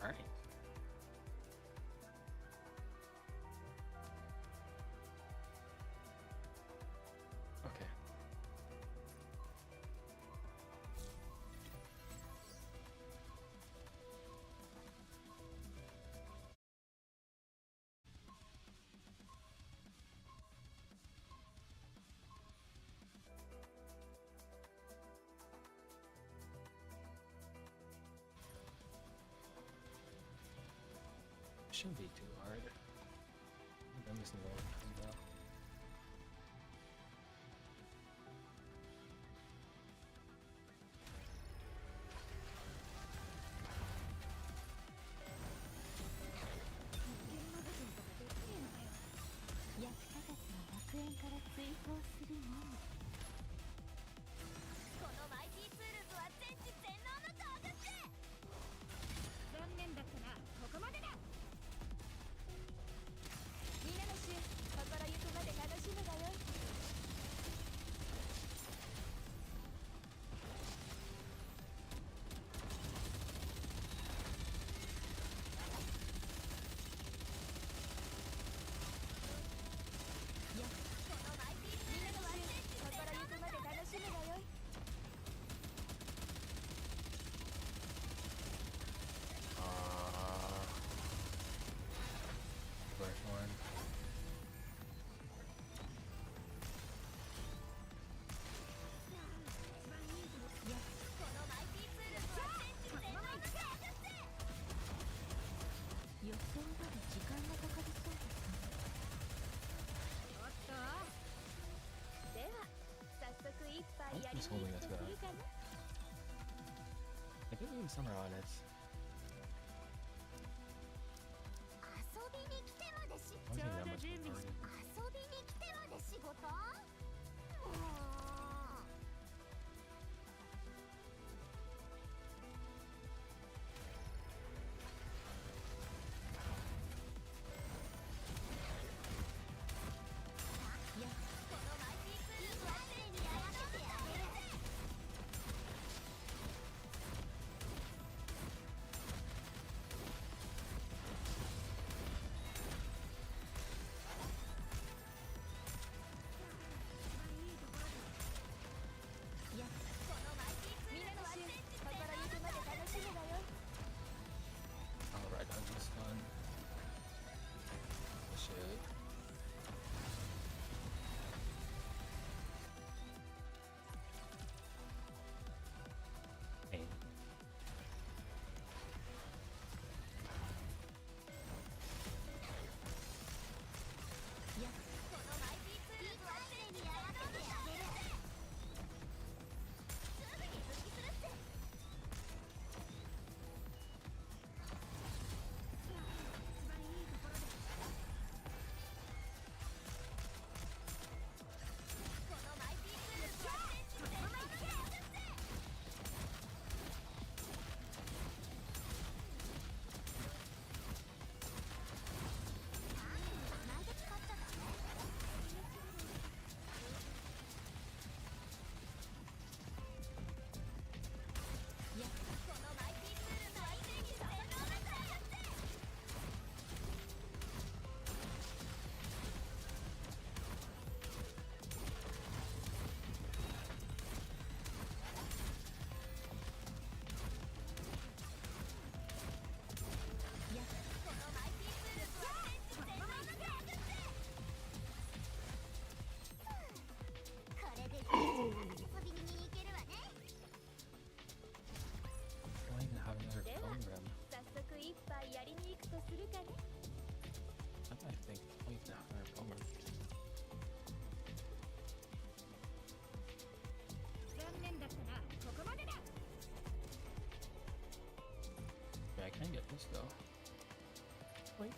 Alright. Okay. Shouldn't be too hard. I'm missing a little bit though. First one. Who's holding us back? I think maybe somewhere on it. I wasn't that much retarded. Alright, that was fun. Shit. Hey. Don't even have another phone room. I think I don't even have another phone room. Yeah, I can get this though. Wait.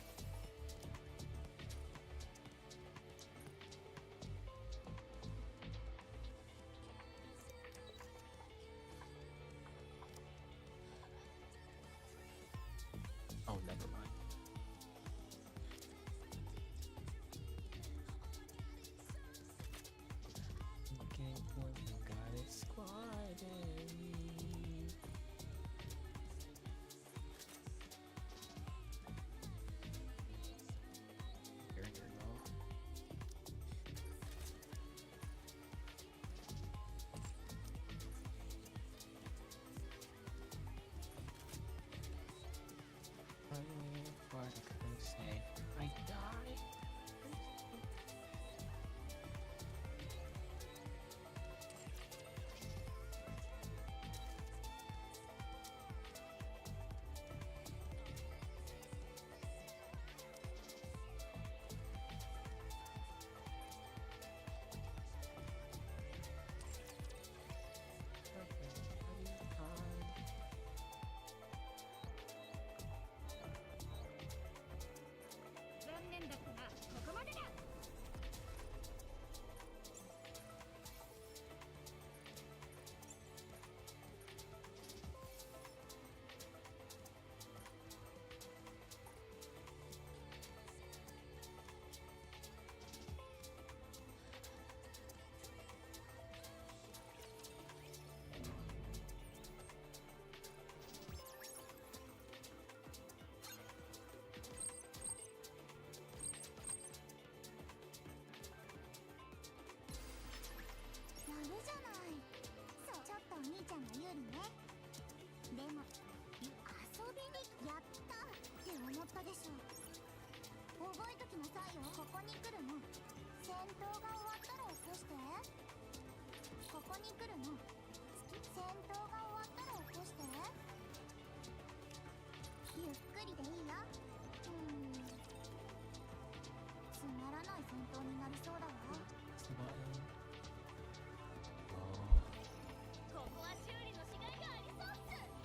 Oh, never mind. Okay, boy, you got it squatted. Say I die.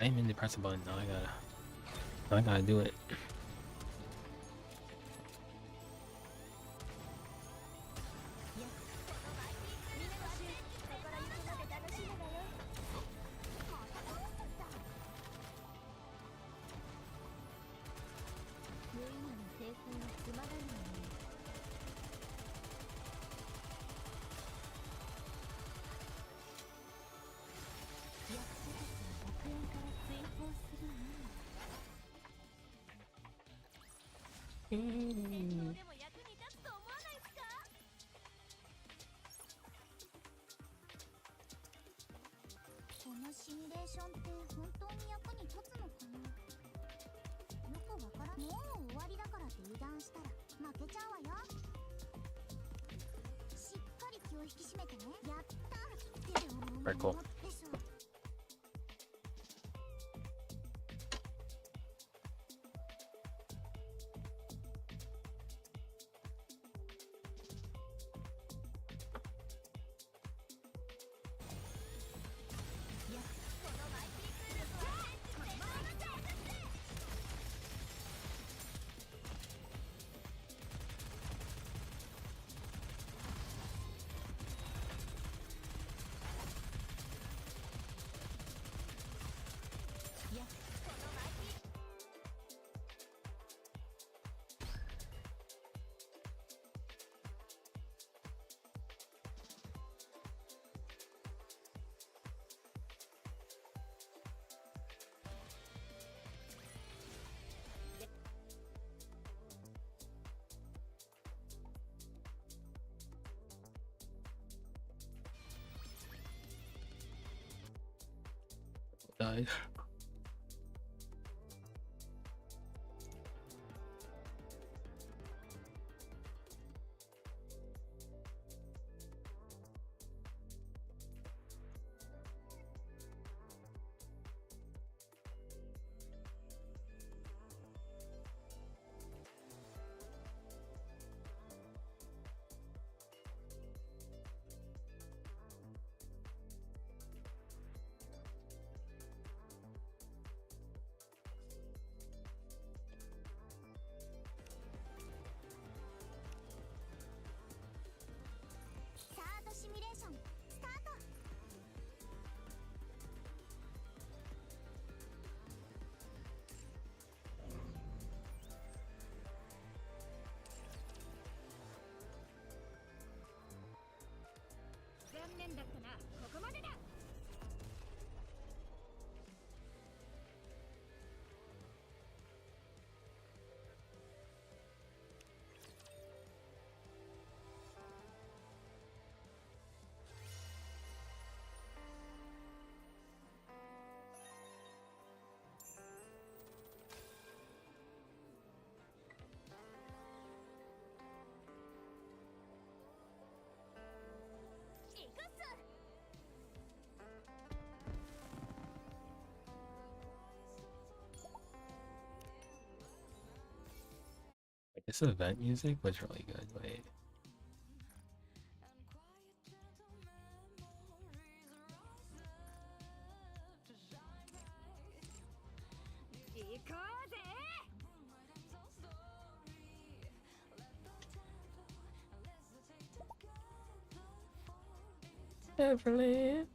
I didn't mean to press a button. Now I gotta do it. Very cool. Died. This event music was really good. Wait. Neverland.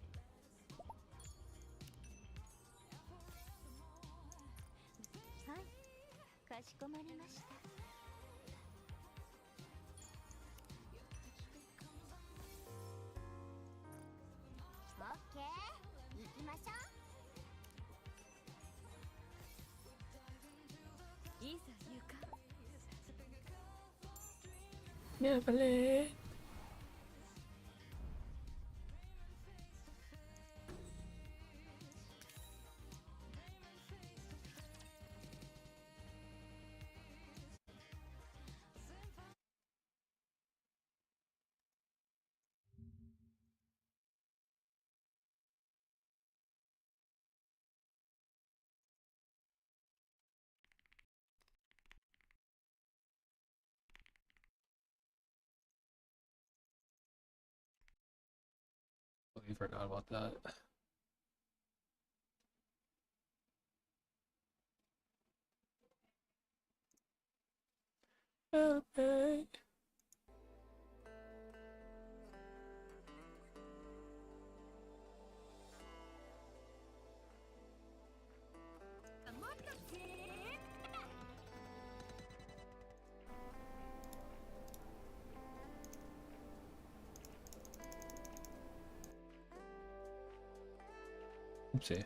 はい、かしこまりました。オッケー、行きましょう。いいさ、ゆか。Neverland. We forgot about that. Okay. Oopsie.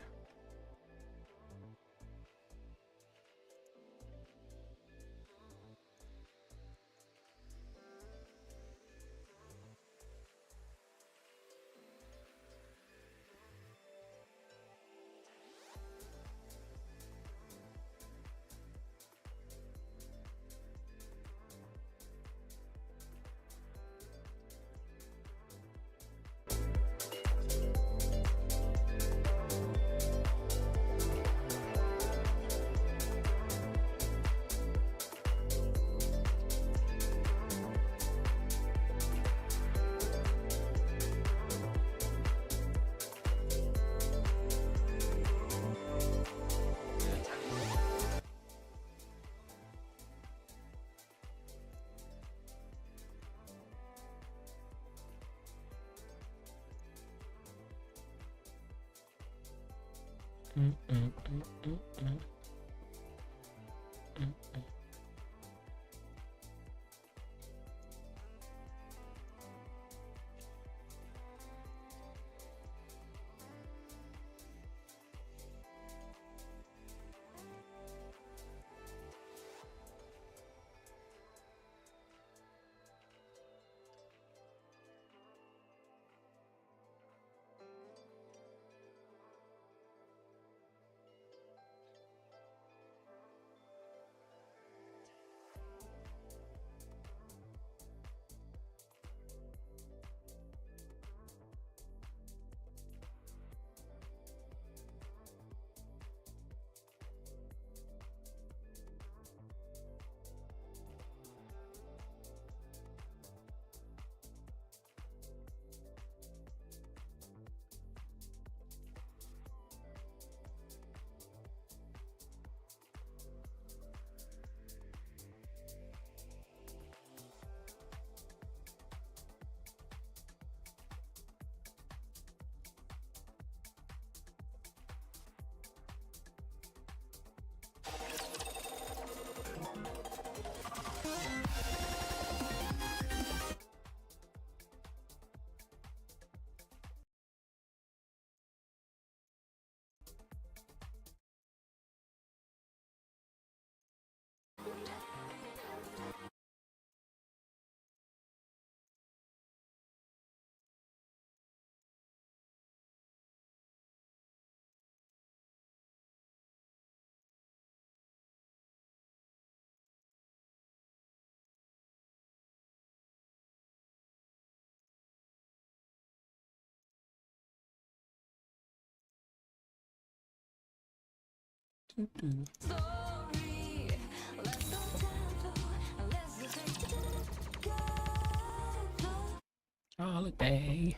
Holiday.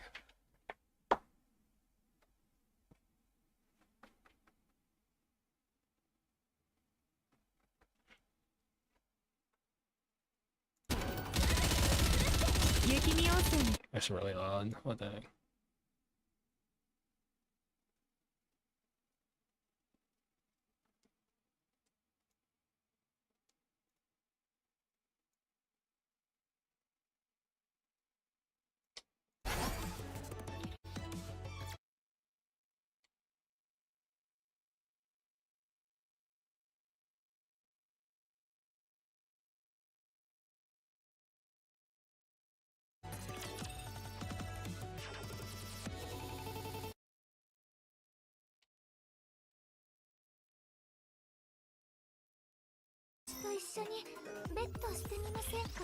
That's really odd. What the heck?と一緒にベッドしてみませんか？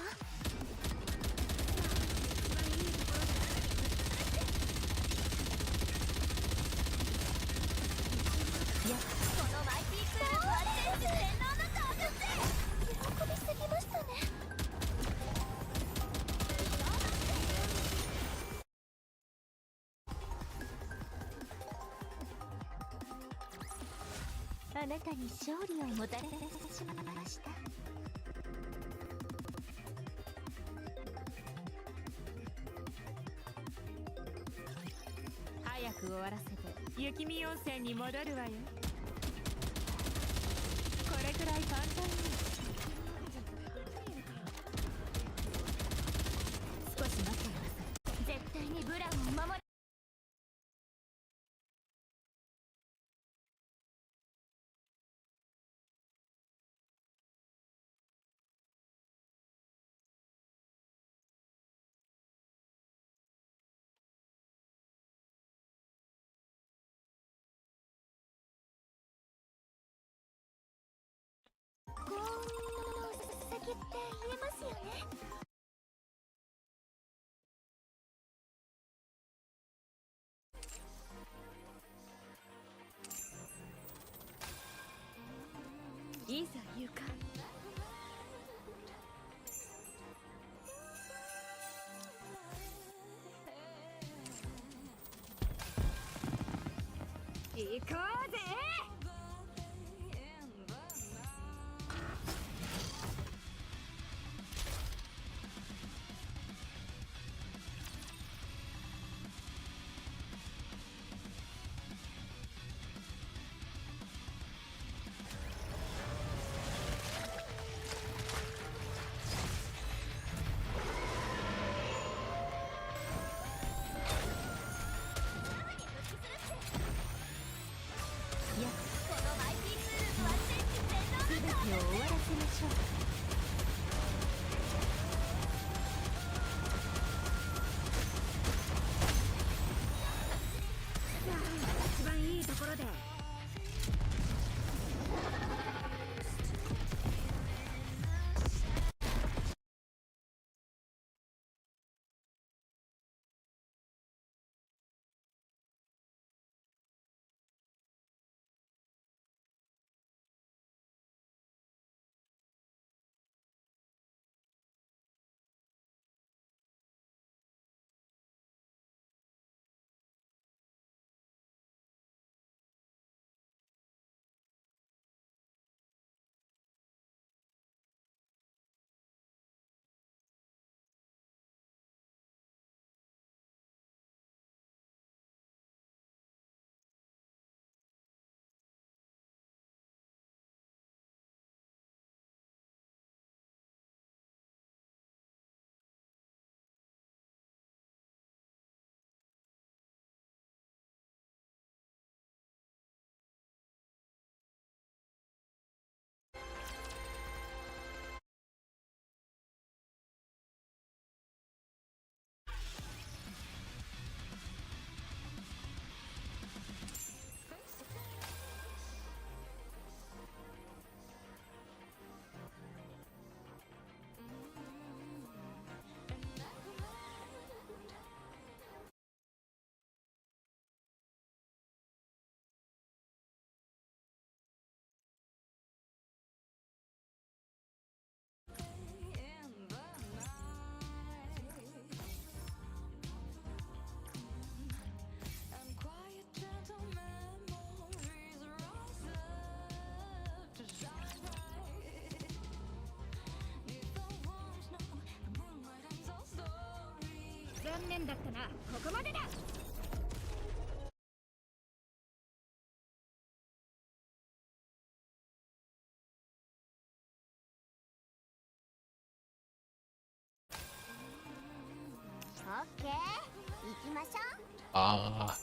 いや、このマイティクールは天使洗脳の動物。喜びすぎましたね。あなたに勝利をもたらしてしまいました。早く終わらせて雪見温泉に戻るわよ。これくらい簡単に。少し待ってください。絶対にブランを守る。幸運の先って言えますよね。いざ行か。行こうぜ。終わらせましょう。一番いいところで。念だったな。ここまでだ。オッケー、行きましょう。ああ。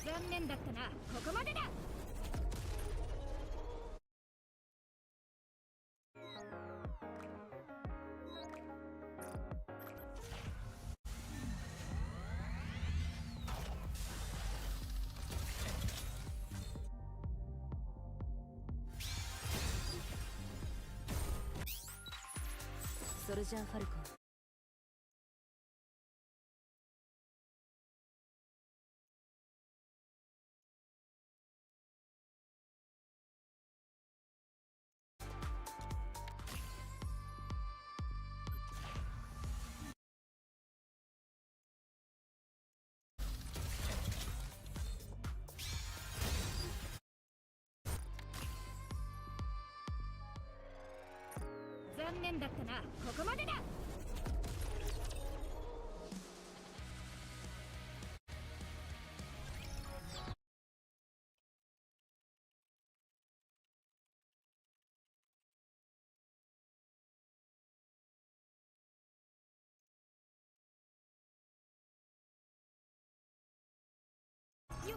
残念だったな。ここまでだ。ソルジャーファルコン。残念だったな。ここまでだ。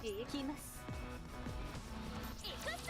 行きます。行くっす。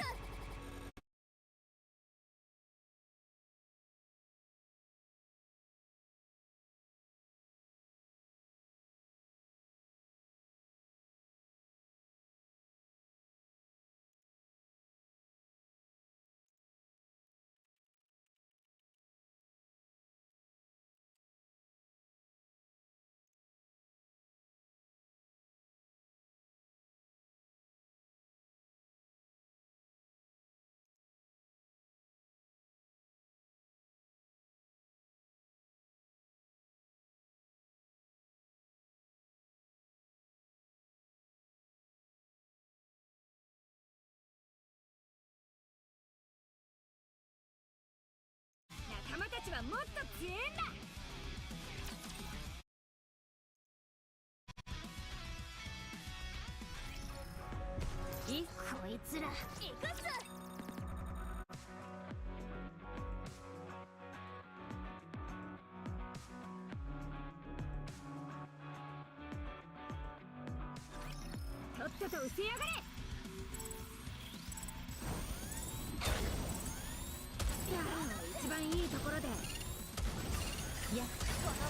仲間たちはもっと強えんだ。こいつら行くっす。とっとと失せやがれ。一番いいところで。この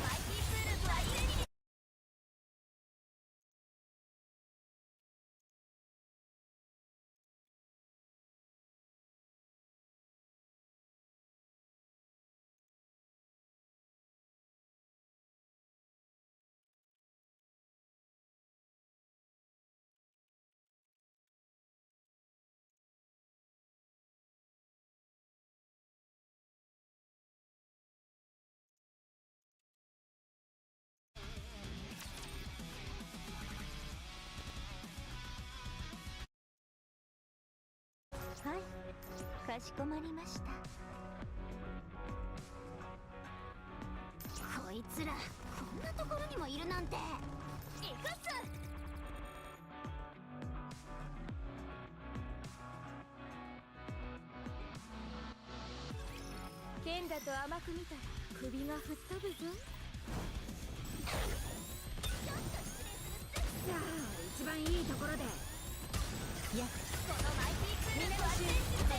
マイティーツールズは入れに。はい、かしこまりました。こいつらこんなところにもいるなんて。行くっす。らと甘く見たら首が吹っ飛ぶぞ。さあ一番いいところで。このマイティクールは戦術で。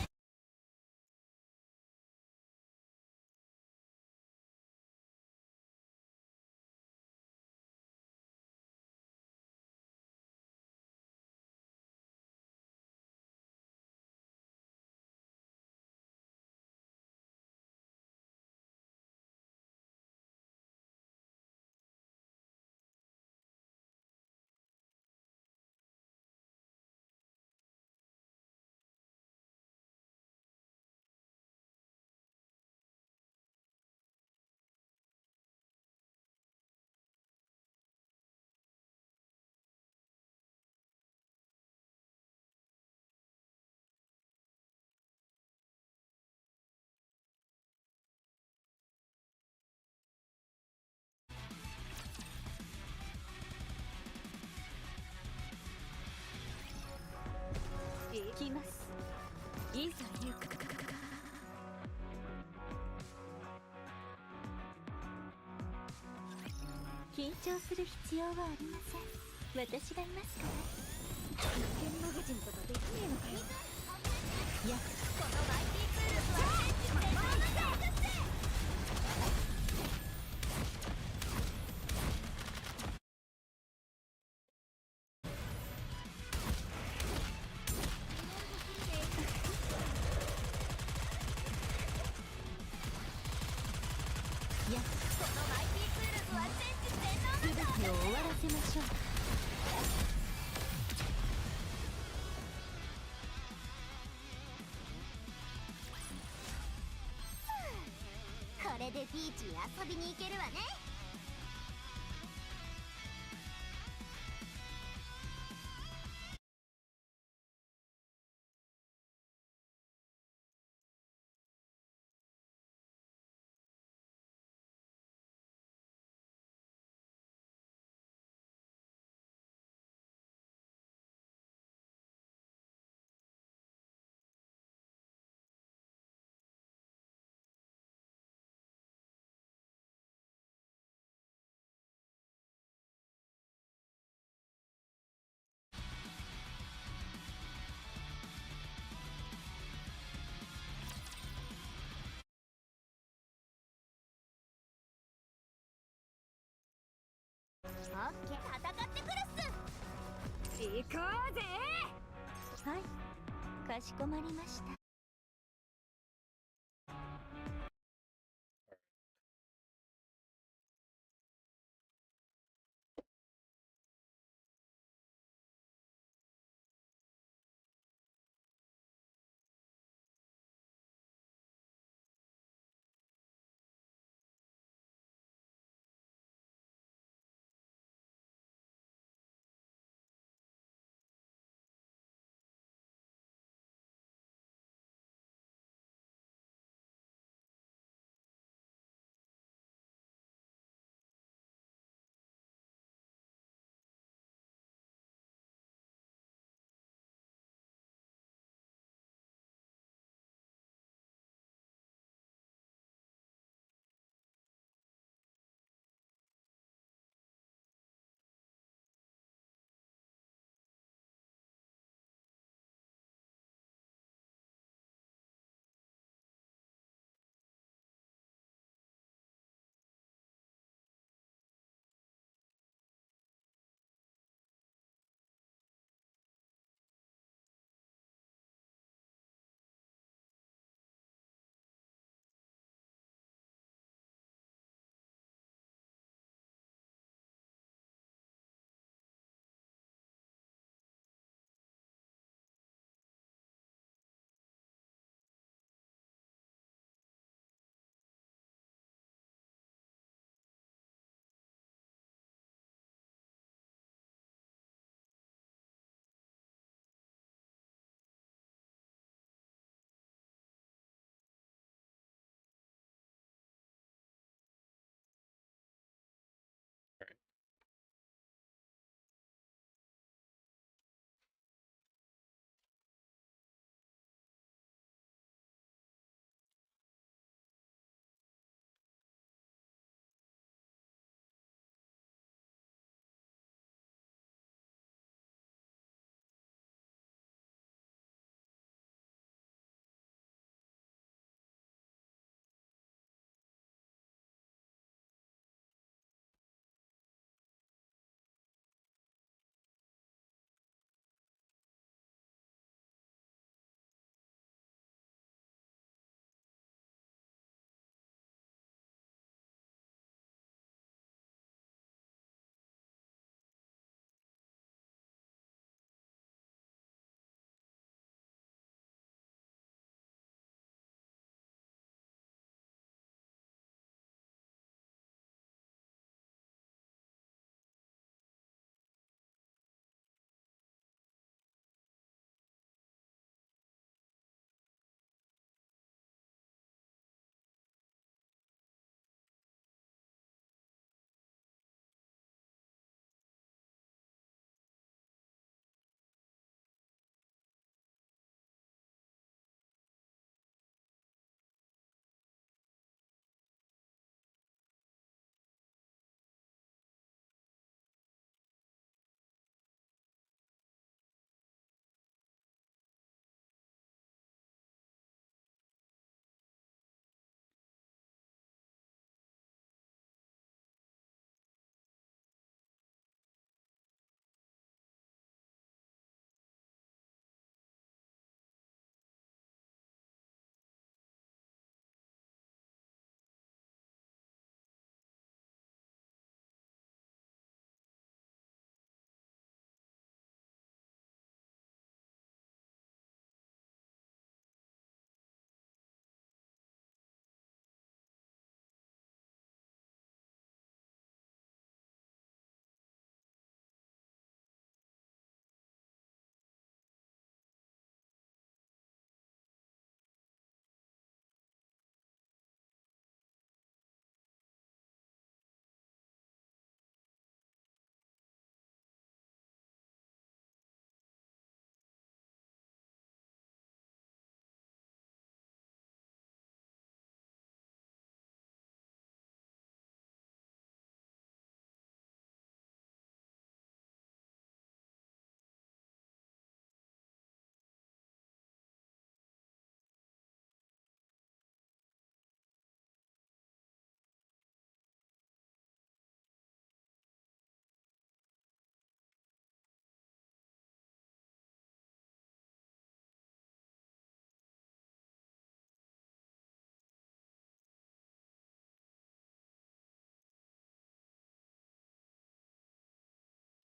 行きます。いざ行く。緊張する必要はありません。私がいますから。一見マガジンとかできねえのかよ。このマイティクールは戦術で。このマイティクールは戦術で。全てを終わらせましょう。これでビーチに遊びに行けるわね。オッケー、戦ってくるっす。行こうぜ。はい、かしこまりました。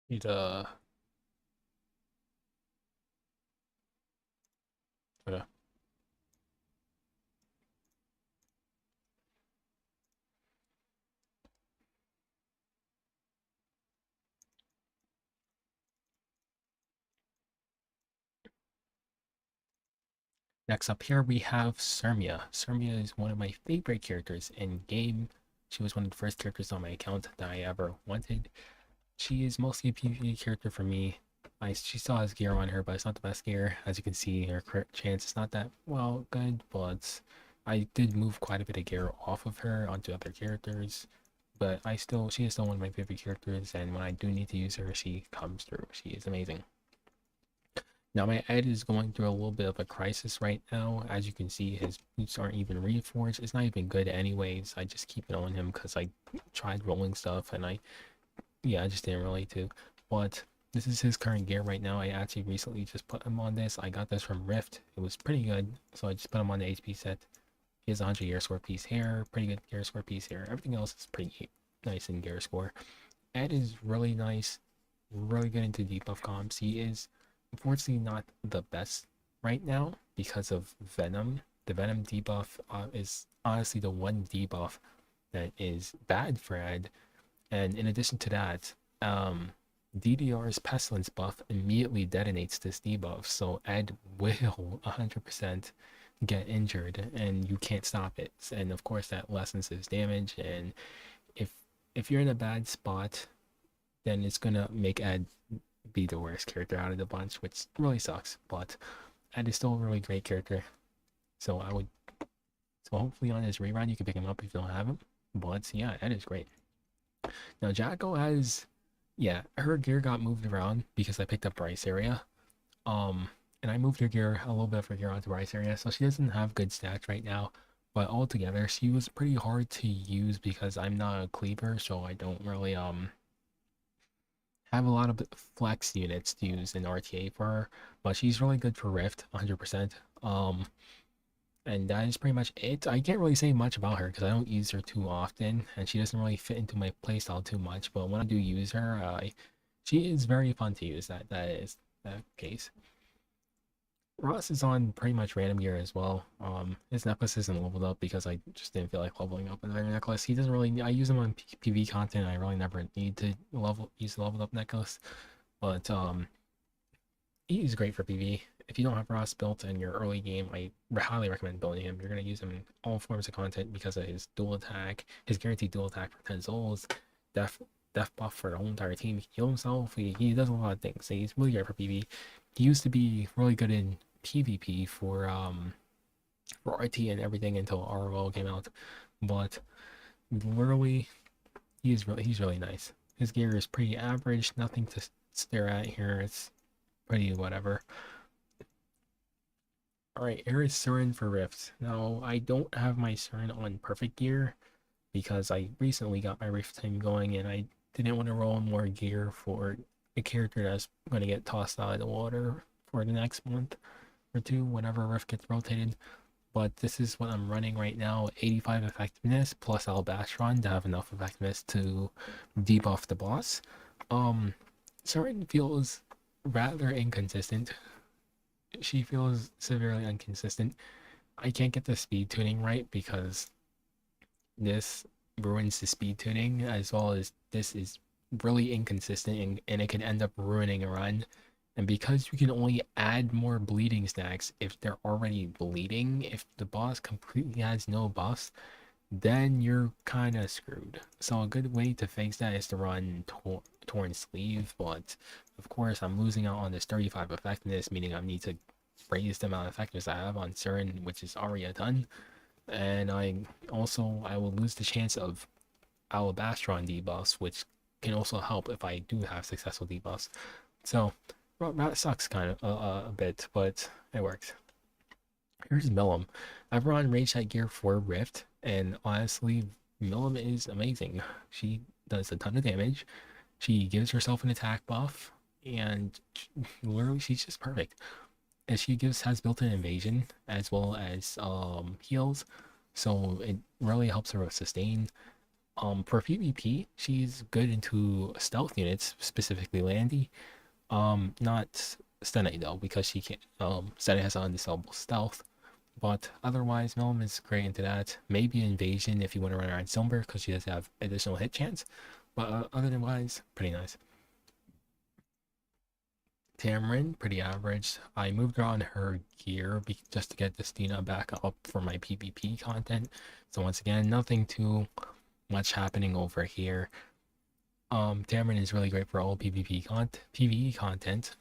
Need okay. Next up here we have Sermia. Sermia is one of my favorite characters in game. She was one of the first characters on my account that I ever wanted. She is mostly a PvP character for me. She still has gear on her, but it's not the best gear. As you can see, her crit chance is not that well good, but I did move quite a bit of gear off of her onto other characters. But she is still one of my favorite characters, and when I do need to use her, she comes through. She is amazing. Now my Ed is going through a little bit of a crisis right now. As you can see, his boots aren't even reforged. It's not even good anyways. I just keep it on him because I tried rolling stuff and I just didn't relate to. But this is his current gear right now. I actually recently just put him on this. I got this from Rift. It was pretty good. So I just put him on the HP set. He has 100 gear score piece hair. Pretty good gear score piece hair. Everything else is pretty nice in gear score. Ed is really nice. Really good into debuff comps. He is unfortunately not the best right now because of Venom. The Venom debuff is honestly the one debuff that is bad for Ed. And in addition to that, DDR's Pestilence buff immediately detonates this debuff, so Ed will 100% get injured and you can't stop it. And of course that lessens his damage, and if you're in a bad spot, then it's gonna make Ed be the worst character out of the bunch, which really sucks. But Ed is still a really great character, so hopefully on his rerun you can pick him up if you don't have him. But yeah, Ed is great. Now Jacko has, yeah, her gear got moved around because I picked up Bryce area. And I moved her gear, a little bit of her gear onto Bryce area, so she doesn't have good stats right now. But altogether, she was pretty hard to use because I'm not a cleaver, so I don't really have a lot of flex units to use in RTA for her. But she's really good for Rift, 100%. And that is pretty much it. I can't really say much about her because I don't use her too often, and she doesn't really fit into my playstyle too much. But when I do use her, she is very fun to use. That is the case. Ross is on pretty much random gear as well. His necklace isn't leveled up because I just didn't feel like leveling up another necklace. He doesn't really. I use him on PV content. I really never need to use the leveled up necklace, but he's great for PV. If you don't have Ross built in your early game, I highly recommend building him. You're going to use him in all forms of content because of his dual attack, his guaranteed dual attack for 10 souls, death buff for the whole entire team. He heals himself. He does a lot of things. So he's really great for PV. He used to be really good in PvP for RT and everything until ROL came out. But literally, he's really nice. His gear is pretty average. Nothing to stare at here. It's pretty whatever. Alright, here is Surin for Rift. Now, I don't have my Surin on perfect gear because I recently got my Rift team going and I didn't want to roll more gear for a character that's going to get tossed out of the water for the next month or two whenever Rift gets rotated. But this is what I'm running right now, 85 effectiveness plus Albastron to have enough effectiveness to debuff the boss. Surin feels rather inconsistent. She feels severely inconsistent. I can't get the speed tuning right because this ruins the speed tuning, as well as this is really inconsistent and it can end up ruining a run. And because you can only add more bleeding stacks if they're already bleeding, if the boss completely has no buffs, then you're kind of screwed. So a good way to fix that is to run Torn Sleeve, but of course I'm losing out on this 35 effectiveness, meaning I need to raise the amount of effectiveness I have on Surin, which is already a ton. And I will lose the chance of Alabastron debuffs, which can also help if I do have successful debuffs. So that sucks kind of a bit, but it works. Here's Millum. I've run Rage Set gear for Rift, and honestly, Millum is amazing. She does a ton of damage. She gives herself an attack buff, and literally she's just perfect. And she has built-in invasion as well as heals, so it really helps her with sustain. For PvP, she's good into stealth units, specifically Landy. Not Stene though, because she can't. Stene has undisable stealth. But otherwise, Milum is great into that. Maybe Invasion if you want to run around Silver, because she does have additional hit chance. But otherwise, pretty nice. Tamarin, pretty average. I moved her on her gear just to get Destina back up for my PvP content. So once again, nothing too much happening over here. Tamarin is really great for all PvE content.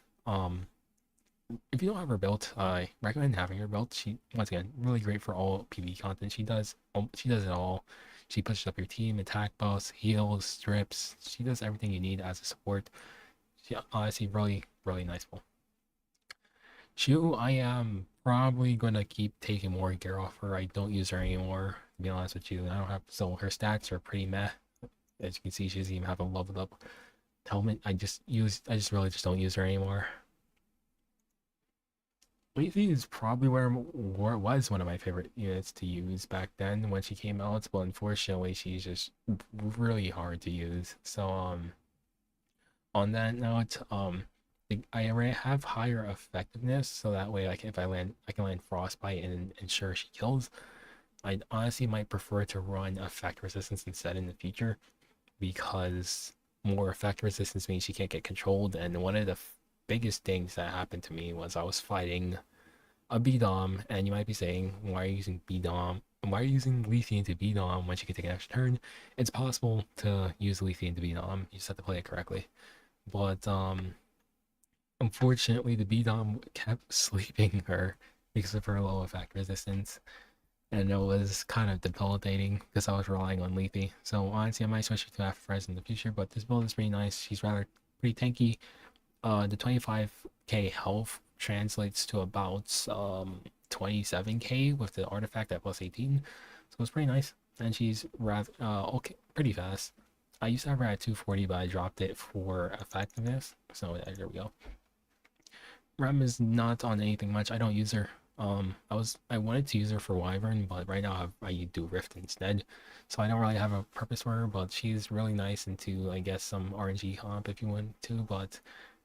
If you don't have her built, I recommend having her built. She, once again, really great for all PvE content. She does it all. She pushes up your team, attack buffs, heals, strips. She does everything you need as a support. She honestly really nice bull. Shu, I am probably gonna keep taking more gear off her. I don't use her anymore, to be honest with you. I don't have, so her stats are pretty meh. As you can see, she doesn't even have a leveled up helmet. I just really just don't use her anymore. Leafy is probably where it was one of my favorite units to use back then when she came out, but unfortunately she's just really hard to use. So on that note, I already have higher effectiveness, so that way like if I can land frostbite and ensure she kills. I honestly might prefer to run effect resistance instead in the future, because more effect resistance means she can't get controlled. And one of the biggest things that happened to me was I was fighting a B-Dom, and you might be saying, why are you using B-Dom? Why are you using Lethe into B-Dom when she can take an extra turn? It's possible to use Lethe into B-Dom, you just have to play it correctly. But unfortunately the B-Dom kept sleeping her because of her low effect resistance, and it was kind of debilitating because I was relying on Lethe. So honestly, I might switch to Aphrodite in the future, but this build is pretty nice. She's rather pretty tanky. The 25k health translates to about 27k with the artifact at plus 18, so it's pretty nice. And she's rather okay, pretty fast. I used to have her at 240, but I dropped it for effectiveness, so there we go. Rem is not on anything much. I don't use her. I wanted to use her for Wyvern, but right now I do Rift instead, so I don't really have a purpose for her. But she's really nice into, I guess, some RNG comp if you want to. But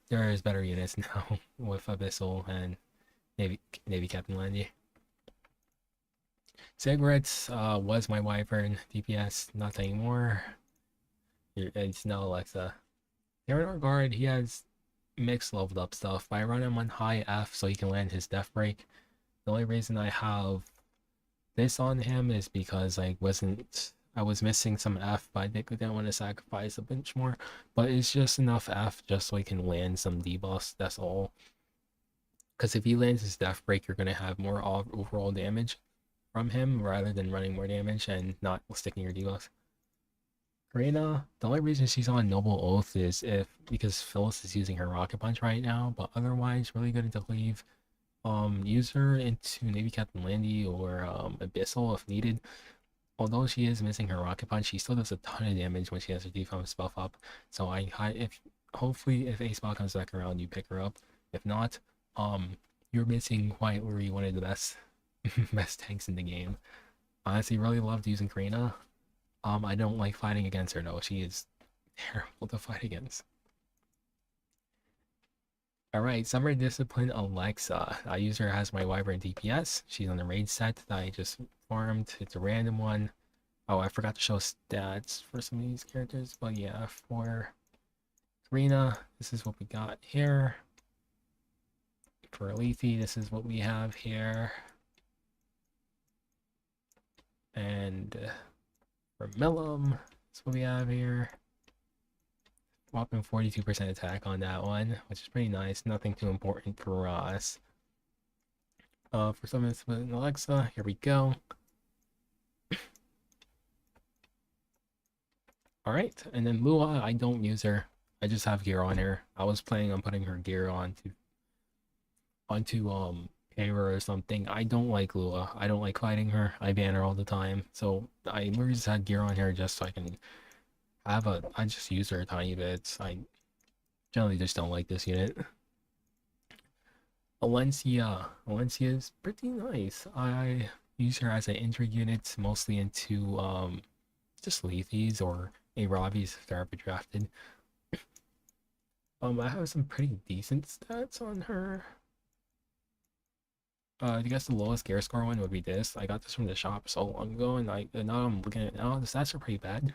there is better units now with Abyssal and Navy Captain Landy. Cigarettes was my Wyvern DPS, not anymore. It's now Alexa. Theodore Guard, he has mixed leveled up stuff, but I run him on high F so he can land his Death Break. The only reason I have this on him is because I was missing some F, but I didn't want to sacrifice a bunch more. But it's just enough F just so he can land some debuffs, that's all. Because if he lands his Death Break, you're going to have more overall damage from him rather than running more damage and not sticking your debuffs. Karina, the only reason she's on Noble Oath is because Phyllis is using her Rocket Punch right now, but otherwise really good to leave. Use her into Navy Captain Landy or Abyssal if needed. Although she is missing her Rocket Punch, she still does a ton of damage when she has her defense buff up. So hopefully if a spot comes back around, you pick her up. If not, you're missing quietly one of the best best tanks in the game. Honestly, really loved using Karina. I don't like fighting against her though. She is terrible to fight against. Alright, Summer Discipline Alexa. I use her as my Wyvern DPS. She's on the raid set that I just farmed. It's a random one. Oh, I forgot to show stats for some of these characters, but yeah, for Karina, this is what we got here. For Lethe, this is what we have here. And for Millum, that's what we have here. Whopping 42% attack on that one, which is pretty nice. Nothing too important for us. For some of this with Alexa, here we go. Alright, and then Lua, I don't use her. I just have gear on her. I was planning on putting her gear onto Kara or something. I don't like Lua. I don't like fighting her. I ban her all the time. So I literally just had gear on her just so I can I just use her a tiny bit. I generally just don't like this unit. Valencia is pretty nice. I use her as an intrigue unit, mostly into just leave these, or a Robbie's therapy drafted. I have some pretty decent stats on her. I guess the lowest gear score one would be this. I got this from the shop so long ago, and now I'm looking at it now. The stats are pretty bad.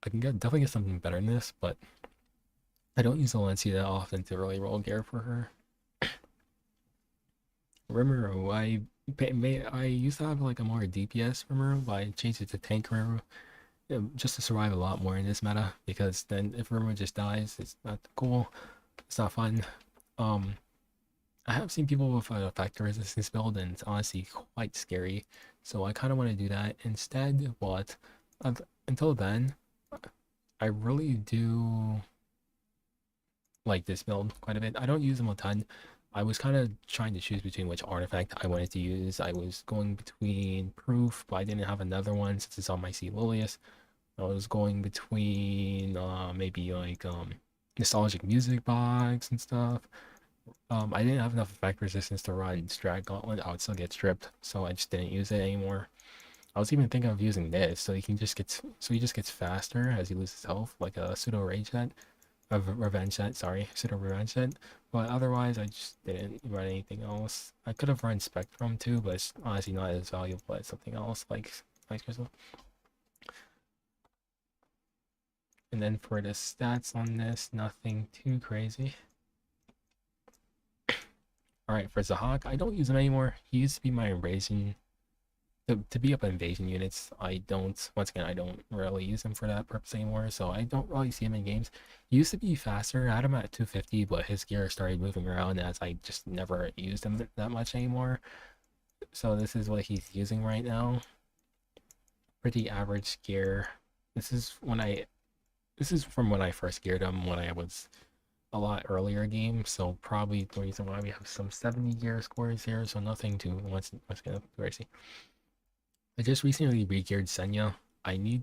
I can definitely get something better than this, but I don't use Valencia that often to really roll gear for her. Rimuru, I used to have like a more DPS Rimuru, but I changed it to tank Rimuru, just to survive a lot more in this meta. Because then if Rimuru just dies, it's not cool. It's not fun. I have seen people with a factor resistance build, and it's honestly quite scary. So I kind of want to do that instead. But until then, I really do like this build quite a bit. I don't use them a ton. I was kind of trying to choose between which artifact I wanted to use. I was going between Proof, but I didn't have another one since it's on my C. Lilius. I was going between maybe like nostalgic music box and stuff. I didn't have enough effect resistance to run Strat Gauntlet. I would still get stripped, so I just didn't use it anymore. I was even thinking of using this, so he just gets faster as he loses health, like a pseudo rage set. Revenge set, sorry, pseudo revenge set. But otherwise, I just didn't run anything else. I could have run Spectrum too, but it's honestly not as valuable as something else like Ice Crystal. And then for the stats on this, nothing too crazy. Alright, for Zahak, I don't use him anymore. He used to be my invasion. To be up invasion units, once again, I don't really use him for that purpose anymore, so I don't really see him in games. He used to be faster. I had him at 250, but his gear started moving around as I just never used him that much anymore. So this is what he's using right now. Pretty average gear. This is from when I first geared him, when I was a lot earlier game, so probably the reason why we have some 70 gear scores here, so nothing too much crazy. I just recently re-geared Senya. I'm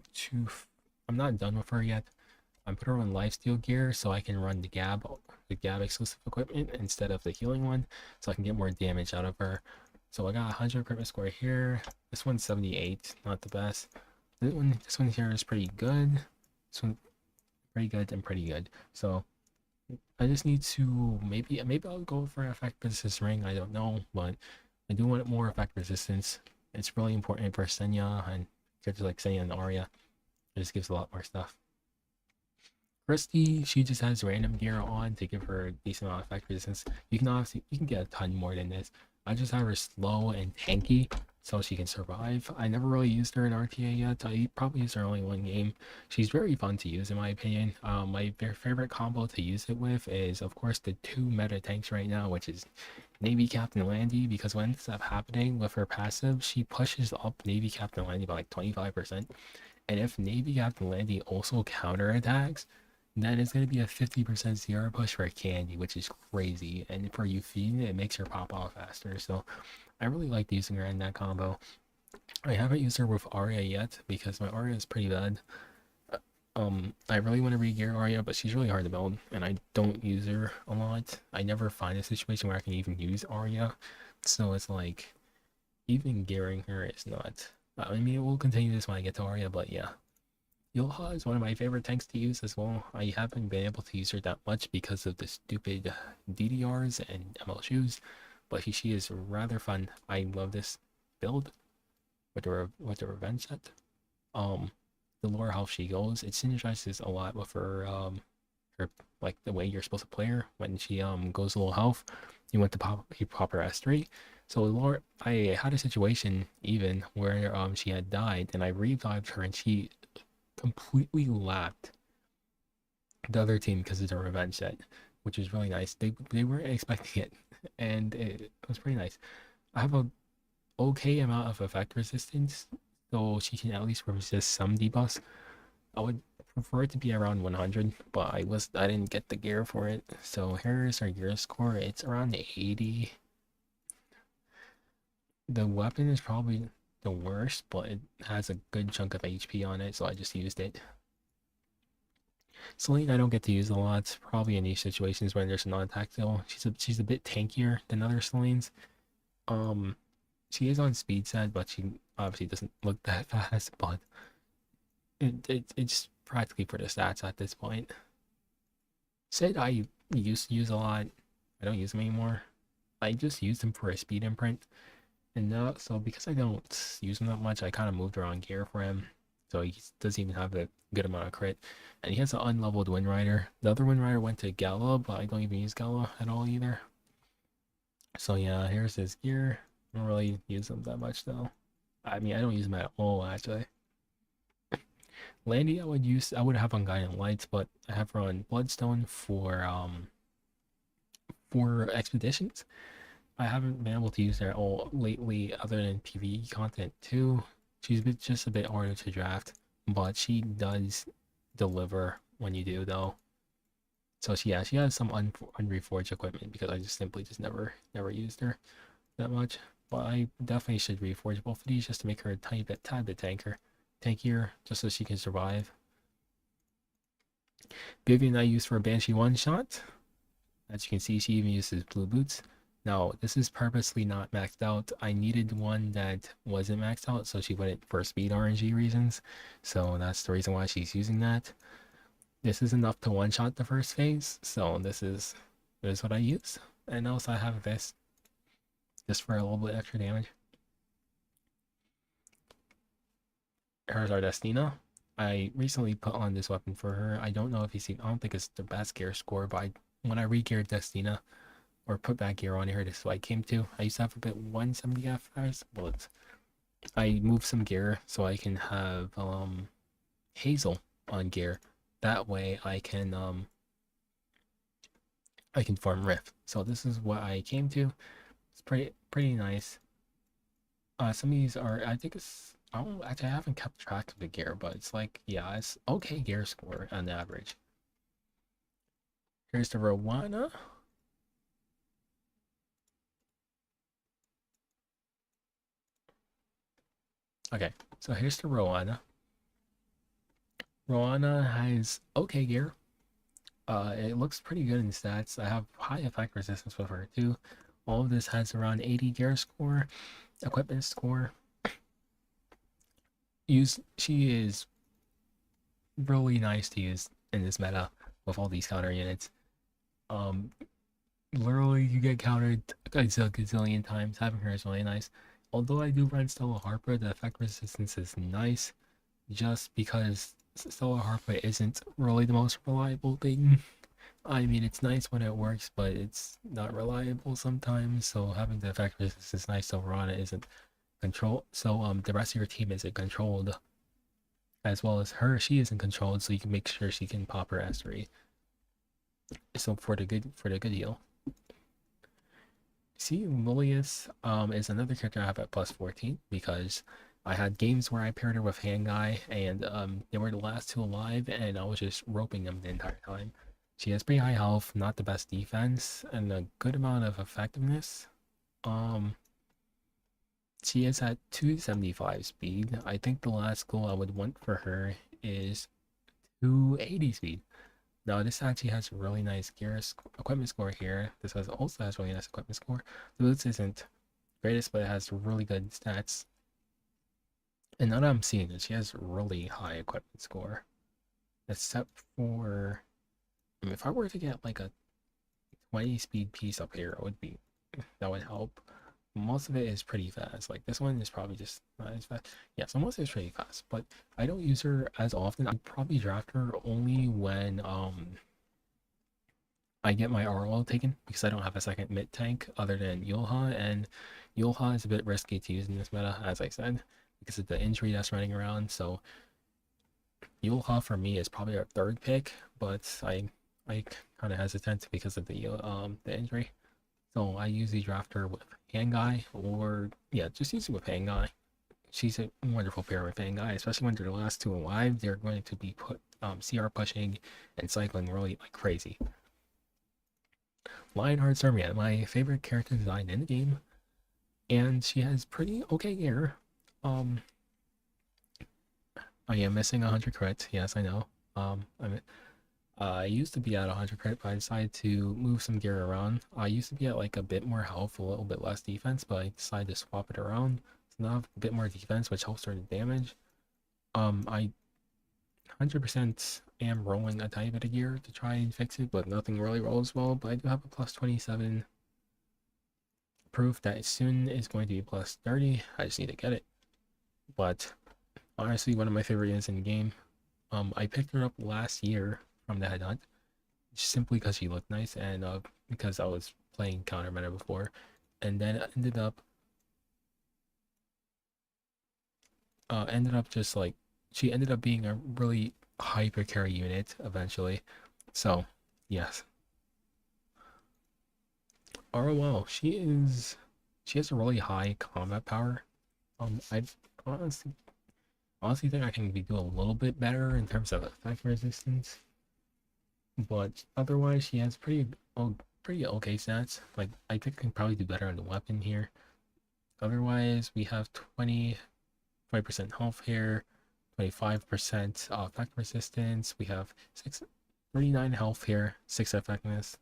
not done with her yet. I'm putting her on lifesteal gear so I can run the Gab exclusive equipment instead of the healing one, so I can get more damage out of her. So I got 100 equipment score here. This one's 78, not the best. This one here is pretty good. This one pretty good and pretty good. So I just need to maybe I'll go for effect resistance ring. I don't know, but I do want more effect resistance. It's really important for Senya and characters like Senya and Arya. It just gives a lot more stuff. Christy, she just has random gear on to give her a decent amount of effect resistance. You can get a ton more than this. I just have her slow and tanky so she can survive. I never really used her in RTA yet. I probably used her only one game. She's very fun to use in my opinion. My favorite combo to use it with is of course the two meta tanks right now, which is Navy Captain Landy, because when this stuff happening with her passive, she pushes up Navy Captain Landy by like 25%. And if Navy Captain Landy also counterattacks, then it's going to be a 50% zero push for Candy, which is crazy. And for Euphine, it makes her pop off faster. So I really like using her in that combo. I haven't used her with Arya yet because my Arya is pretty bad. I really want to re-gear Arya, but she's really hard to build, and I don't use her a lot. I never find a situation where I can even use Arya, so it's like, even gearing her is not. I mean, we'll continue this when I get to Arya, but yeah. Yulha is one of my favorite tanks to use as well. I haven't been able to use her that much because of the stupid DDRs and MLShoes, but she is rather fun. I love this build with the revenge set. The lower health she goes, it synergizes a lot with her like the way you're supposed to play her. When she goes low health, you pop her S3. So Laura, I had a situation even where she had died and I revived her and she completely lapped the other team because of the revenge set, which was really nice. They weren't expecting it, and it was pretty nice. I have a okay amount of effect resistance, so she can at least resist some debuffs. I would prefer it to be around 100, but I didn't get the gear for it. So here's our gear score. It's around 80. The weapon is probably the worst, but it has a good chunk of HP on it, so I just used it. Celine I don't get to use a lot, probably in these situations when there's a non-attack skill. She's a bit tankier than other Celines. She is on speed set, but she obviously doesn't look that fast. But it's practically for the stats at this point. Sid I used to use a lot. I don't use them anymore. I just use them for a speed imprint. And now, so because I don't use him that much, I kind of moved around gear for him. So he doesn't even have a good amount of crit. And he has an unleveled Wind Rider. The other Wind Rider went to Gala, but I don't even use Gala at all either. So yeah, here's his gear. I don't really use them that much though. I mean, I don't use them at all actually. Landy I would have on Guiding Lights, but I have her on Bloodstone for expeditions. I haven't been able to use her at all lately, other than PvE content too. She's just a bit harder to draft, but she does deliver when you do though. So she has some unreforged equipment because I just simply just never used her that much. But I definitely should reforge both of these just to make her a tad bit tankier, just so she can survive. Vivian I use for a Banshee one shot. As you can see, she even uses blue boots. Now, this is purposely not maxed out. I needed one that wasn't maxed out so she wouldn't for speed RNG reasons. So that's the reason why she's using that. This is enough to one-shot the first phase, so this is what I use. And also I have this just for a little bit extra damage. Here's our Destina. I recently put on this weapon for her. I don't know if you see, I don't think it's the best gear score, but when I re-geared Destina, or put back gear on here, this is what I came to. I used to have a bit 170 FRs bullets. I moved some gear so I can have Hazel on gear. That way I can farm Rift. So this is what I came to. It's pretty nice. Some of these are, I think it's, I don't actually, I haven't kept track of the gear, but it's like, yeah, it's okay gear score on average. Here's the Rowana. Okay, so here's the Rowana. Rowana has okay gear. It looks pretty good in stats. I have high effect resistance with her too. All of this has around 80 gear score, equipment score. She is really nice to use in this meta with all these counter units. Literally you get countered a gazillion times. Having her is really nice. Although I do run Stella Harper, the effect resistance is nice just because Stella Harper isn't really the most reliable thing. I mean, it's nice when it works, but it's not reliable sometimes. So having the effect resistance is nice. So Rana isn't controlled. So the rest of your team isn't controlled, as well as her. She isn't controlled, so you can make sure she can pop her S3. So for the good heal. See, Lilius is another character I have at plus 14 because I had games where I paired her with Hand Guy and they were the last two alive and I was just roping them the entire time. She has pretty high health, not the best defense, and a good amount of effectiveness. She is at 275 speed. I think the last goal I would want for her is 280 speed. Now this actually has really nice gear equipment score here. This also has really nice equipment score. The boots isn't greatest, but it has really good stats. And now that I'm seeing it, she has really high equipment score. Except for, I mean, if I were to get like a 20 speed piece up here, that would help. Most of it is pretty fast. Like this one is probably just not as fast. Yeah, so most of it's pretty fast, but I don't use her as often. I'd probably draft her only when I get my RL taken because I don't have a second mid tank other than Yulha, and Yulha is a bit risky to use in this meta, as I said, because of the injury that's running around. So Yulha for me is probably our third pick, but I kind of hesitant because of the injury. So I usually draft her with Hand Guy, or yeah, just use it with Hand Guy. She's a wonderful pair with Hand Guy, especially when they're the last two alive. They're going to be CR pushing and cycling really like crazy. Lionheart Sermian, my favorite character design in the game, and she has pretty okay gear. I am missing 100 crits. Yes, I know. I used to be at 100 crit, but I decided to move some gear around. I used to be at like a bit more health, a little bit less defense, but I decided to swap it around. So now I have a bit more defense, which helps with the damage. I 100% am rolling a tiny bit of gear to try and fix it, but nothing really rolls well. But I do have a plus 27 proof that soon is going to be plus 30. I just need to get it. But honestly, one of my favorite units in the game. I picked her up last year from the headhunt, simply because she looked nice and because I was playing counter meta before, and then ended up just like she ended up being a really hyper carry unit eventually. So yes, ROL, she has a really high combat power. I honestly honestly think I can do a little bit better in terms of attack resistance, but otherwise she has pretty okay stats. Like I think I can probably do better on the weapon here. Otherwise, we have 20% health here, 25% effect resistance. We have 39 health here, 6 effectiveness.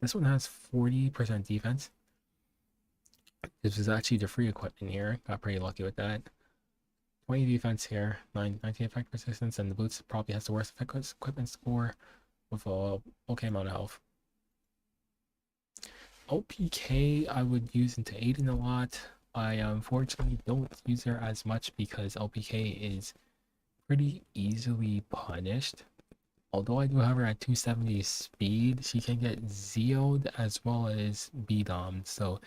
This one has 40% defense. This is actually the free equipment here. Got pretty lucky with that. 20 defense here, 19 effect resistance, and the boots probably has the worst equipment score with a okay amount of health. LPK I would use into Aiden a lot. I unfortunately don't use her as much because LPK is pretty easily punished. Although I do have her at 270 speed, she can get Zeo'd as well as B-Domed, so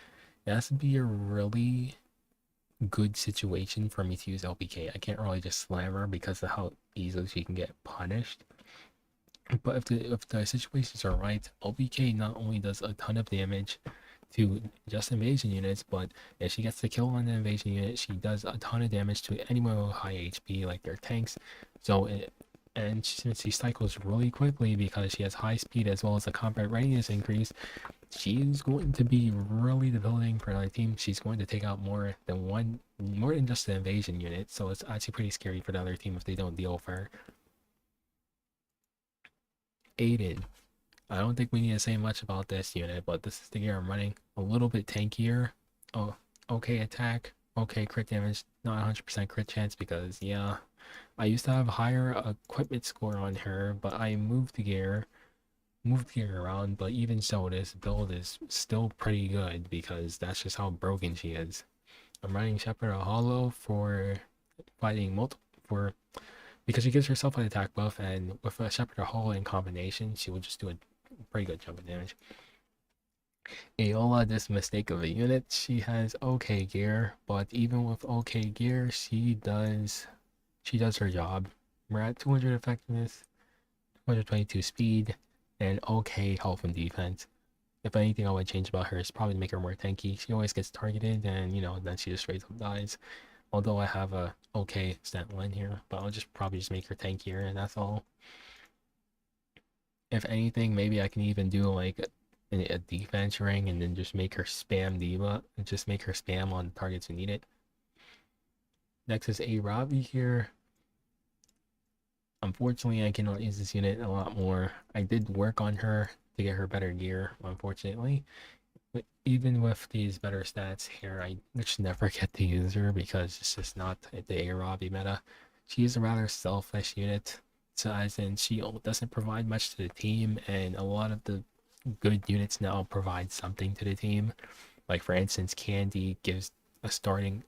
it has to be a really good situation for me to use LPK. I can't really just slam her because of how easily she can get punished. But if the situations are right, LPK not only does a ton of damage to just invasion units, but if she gets the kill on the invasion unit, she does a ton of damage to anyone with high HP, like their tanks. And since she cycles really quickly because she has high speed as well as a combat readiness increase, she's going to be really debilitating for another team. She's going to take out more than just the invasion unit, so it's actually pretty scary for the other team if they don't deal with her. Aiden. I don't think we need to say much about this unit, but this is the gear I'm running. A little bit tankier. Oh, okay attack, okay crit damage, not 100% crit chance because, yeah, I used to have higher equipment score on her, but I moved the gear around, but even so, this build is still pretty good because that's just how broken she is. I'm running Shepherd Hollow for fighting because she gives herself an attack buff, and with a Shepherd Hollow in combination, she will just do a pretty good chunk of damage. Aola, this mistake of a unit, she has okay gear, but even with okay gear, she does her job. We're at 200 effectiveness, 222 speed, and okay health and defense. If anything I would change about her is probably to make her more tanky. She always gets targeted, and then she just straight up dies. Although I have a okay stat line here, but I'll probably just make her tankier, and that's all. If anything, maybe I can even do like a defense ring and then just make her spam diva and just make her spam on targets who need it. Next is a Robbie here. Unfortunately, I cannot use this unit a lot more. I did work on her to get her better gear, unfortunately. But even with these better stats here, I just never get to use her because it's just not the A Robbie meta. She is a rather selfish unit, so as in she doesn't provide much to the team, and a lot of the good units now provide something to the team. Like for instance, Candy gives a starting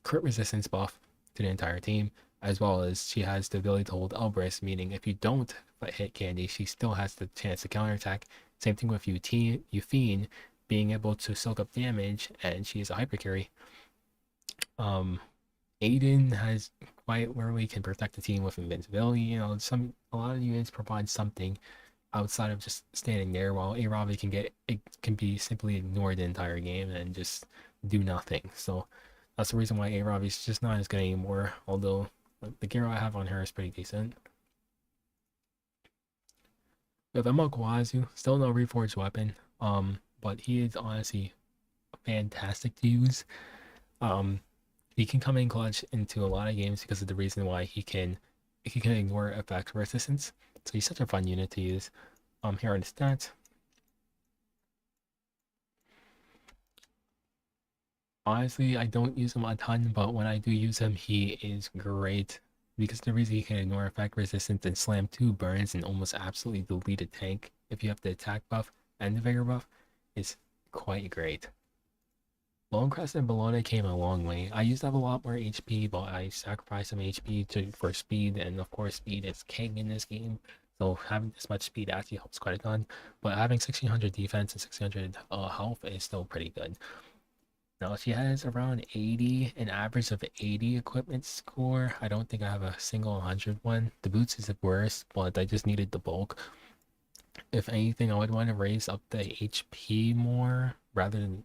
crit resistance buff to the entire team, as well as she has the ability to hold Elbrus, meaning if you don't hit Candy, she still has the chance to counterattack. Same thing with Euphine being able to soak up damage, and she is a hyper carry. Aiden has quite literally can protect the team with invincibility. A lot of units provide something outside of just standing there, while A Robbie can be simply ignored the entire game and just do nothing. So that's the reason why A Robbie's just not as good anymore, although the gear I have on her is pretty decent. We have Emma Kawazu, still no reforged weapon, but he is honestly fantastic to use. He can come in clutch into a lot of games because of the reason why he can he can ignore effect resistance, so he's such a fun unit to use. Here are the stats. Honestly, I don't use him a ton, but when I do use him, he is great. Because the reason he can ignore effect resistance and slam 2 burns and almost absolutely delete a tank if you have the attack buff and the vigor buff is quite great. Bonecrest and Bologna came a long way. I used to have a lot more HP, but I sacrificed some HP for speed, and of course speed is king in this game. So having this much speed actually helps quite a ton. But having 1600 defense and 600 health is still pretty good. Now she has around 80, an average of 80 equipment score. I don't think I have a single 100 one. The boots is the worst, but I just needed the bulk. If anything, I would want to raise up the HP more rather than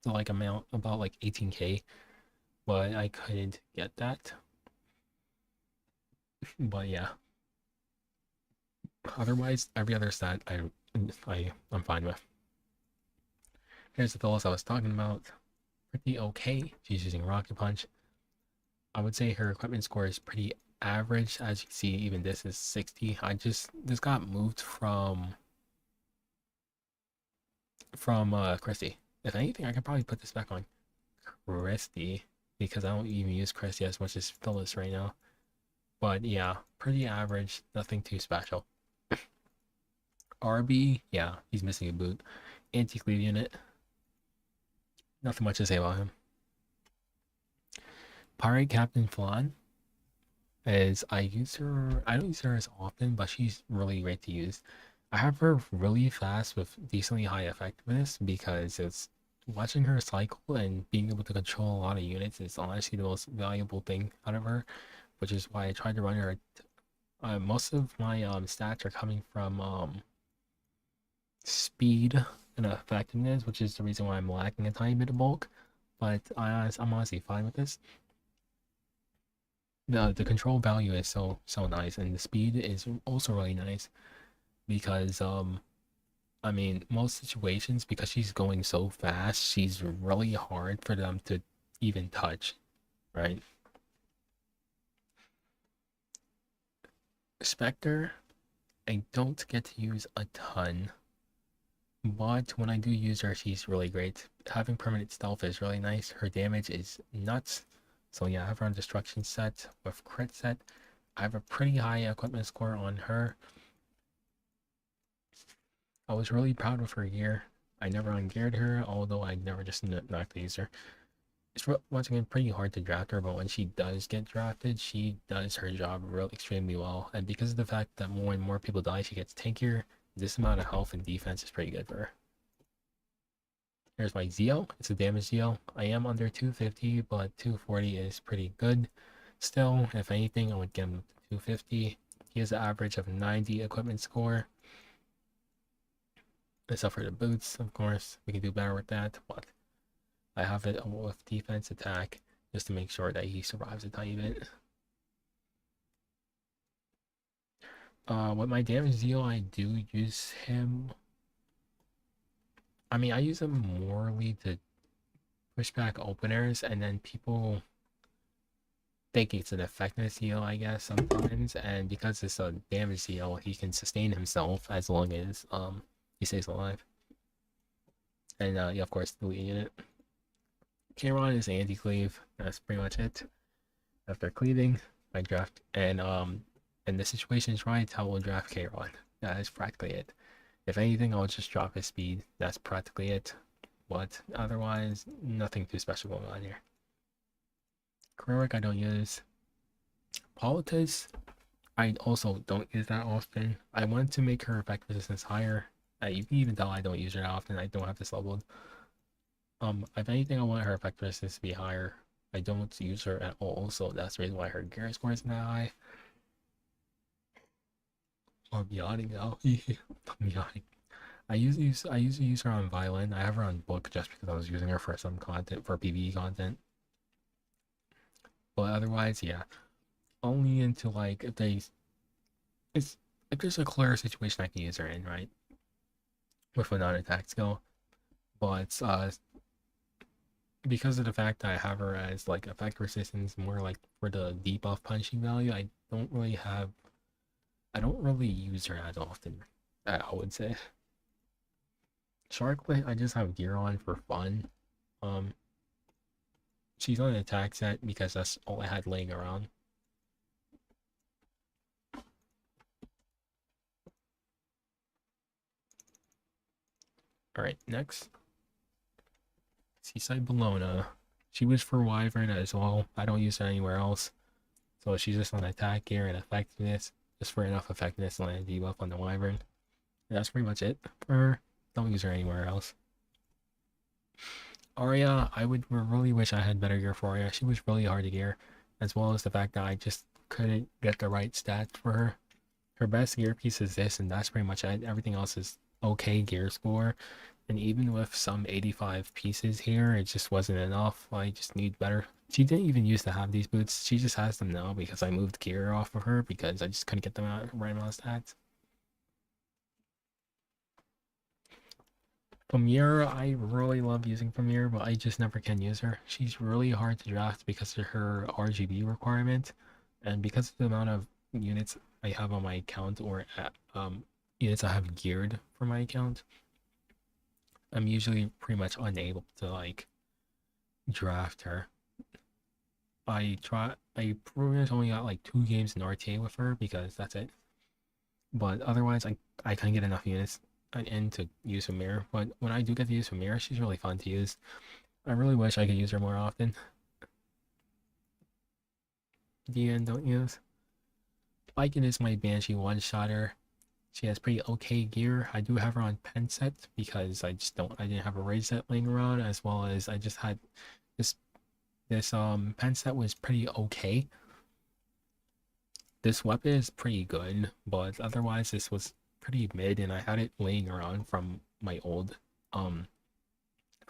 the like amount about like 18k, but I couldn't get that. But yeah. Otherwise, every other stat I'm fine with. Here's the Phyllis I was talking about. Pretty okay. She's using Rocket Punch. I would say her equipment score is pretty average. As you can see, even this is 60. This got moved from Christy. If anything, I could probably put this back on Christy because I don't even use Christy as much as Phyllis right now. But yeah, pretty average, nothing too special. RB, yeah, he's missing a boot. Anti-cleave unit. Nothing much to say about him. Pirate Captain Flan is I don't use her as often, but she's really great to use. I have her really fast with decently high effectiveness because it's watching her cycle and being able to control a lot of units is honestly the most valuable thing out of her, which is why I tried to run her. Most of my stats are coming from speed and effectiveness, which is the reason why I'm lacking a tiny bit of bulk. But I'm honestly fine with this. The control value is so nice, and the speed is also really nice because I mean most situations because she's going so fast, she's really hard for them to even touch, right? Spectre, I don't get to use a ton, but when I do use her, she's really great. Having permanent stealth is really nice. Her damage is nuts. So yeah, I have her on destruction set with crit set. I have a pretty high equipment score on her. I was really proud of her gear. I never ungeared her, although I never just not to use her. It's once again pretty hard to draft her, but when she does get drafted, she does her job real extremely well. And because of the fact that more and more people die, she gets tankier. This amount of health and defense is pretty good for her. Here's my Zeo. It's a damage Zeo. I am under 250, but 240 is pretty good. Still, if anything, I would get him to 250. He has an average of 90 equipment score. Except for the boots, of course. We can do better with that, but I have it with defense attack just to make sure that he survives a tiny bit. With my damage Zeo, I do use him. I mean, I use him morely to push back openers, and then people think it's an effectiveness heal, I guess, sometimes. And because it's a damage heal, he can sustain himself as long as he stays alive. And yeah, of course, the lead unit. Kayron is anti-cleave. That's pretty much it. After cleaving, I draft, and the situation is right, I will draft Kayron. That is practically it. If anything, I'll just drop his speed. That's practically it. But otherwise, nothing too special going on here. Heroic I don't use. Politis, I also don't use that often. I want to make her effect resistance higher. You can even tell I don't use her that often. I don't have this leveled. If anything, I want her effect resistance to be higher. I don't use her at all, so that's the reason why her gear score isn't that high. I'm yawning now. I'm yawning. I usually use her on Violin. I have her on Book just because I was using her for some content, for PvE content. But otherwise, yeah. Only into like if there's a clear situation I can use her in, right? With a non-attack skill. But because of the fact that I have her as like effect resistance more like for the debuff punching value, I don't really use her as often, I would say. Sharklet, I just have gear on for fun. Um, she's on an attack set because that's all I had laying around. Alright, next. Seaside Bologna. She was for Wyvern as well. I don't use her anywhere else. So she's just on attack gear and effectiveness. Just for enough effectiveness to land a debuff on the Wyvern. And that's pretty much it for her. Don't use her anywhere else. Arya, I would really wish I had better gear for Arya. She was really hard to gear. As well as the fact that I just couldn't get the right stats for her. Her best gear piece is this, and that's pretty much it. Everything else is okay gear score. And even with some 85 pieces here, it just wasn't enough. I just need better. She didn't even used to have these boots. She just has them now because I moved gear off of her because I just couldn't get them out right amount of stats. Premier, I really love using Premier, but I just never can use her. She's really hard to draft because of her RGB requirement, and because of the amount of units I have on my account or units I have geared for my account, I'm usually pretty much unable to like draft her. I pretty much only got like 2 games in RTA with her because that's it. But otherwise, I can't get enough units and to use a mirror. But when I do get to use a mirror, she's really fun to use. I really wish I could use her more often. DN don't use. Lycan is my Banshee one-shotter. She has pretty okay gear. I do have her on pen set because I didn't have a raid set laying around, as well as I just had this pen set was pretty okay. This weapon is pretty good, but otherwise this was pretty mid, and I had it laying around from my old from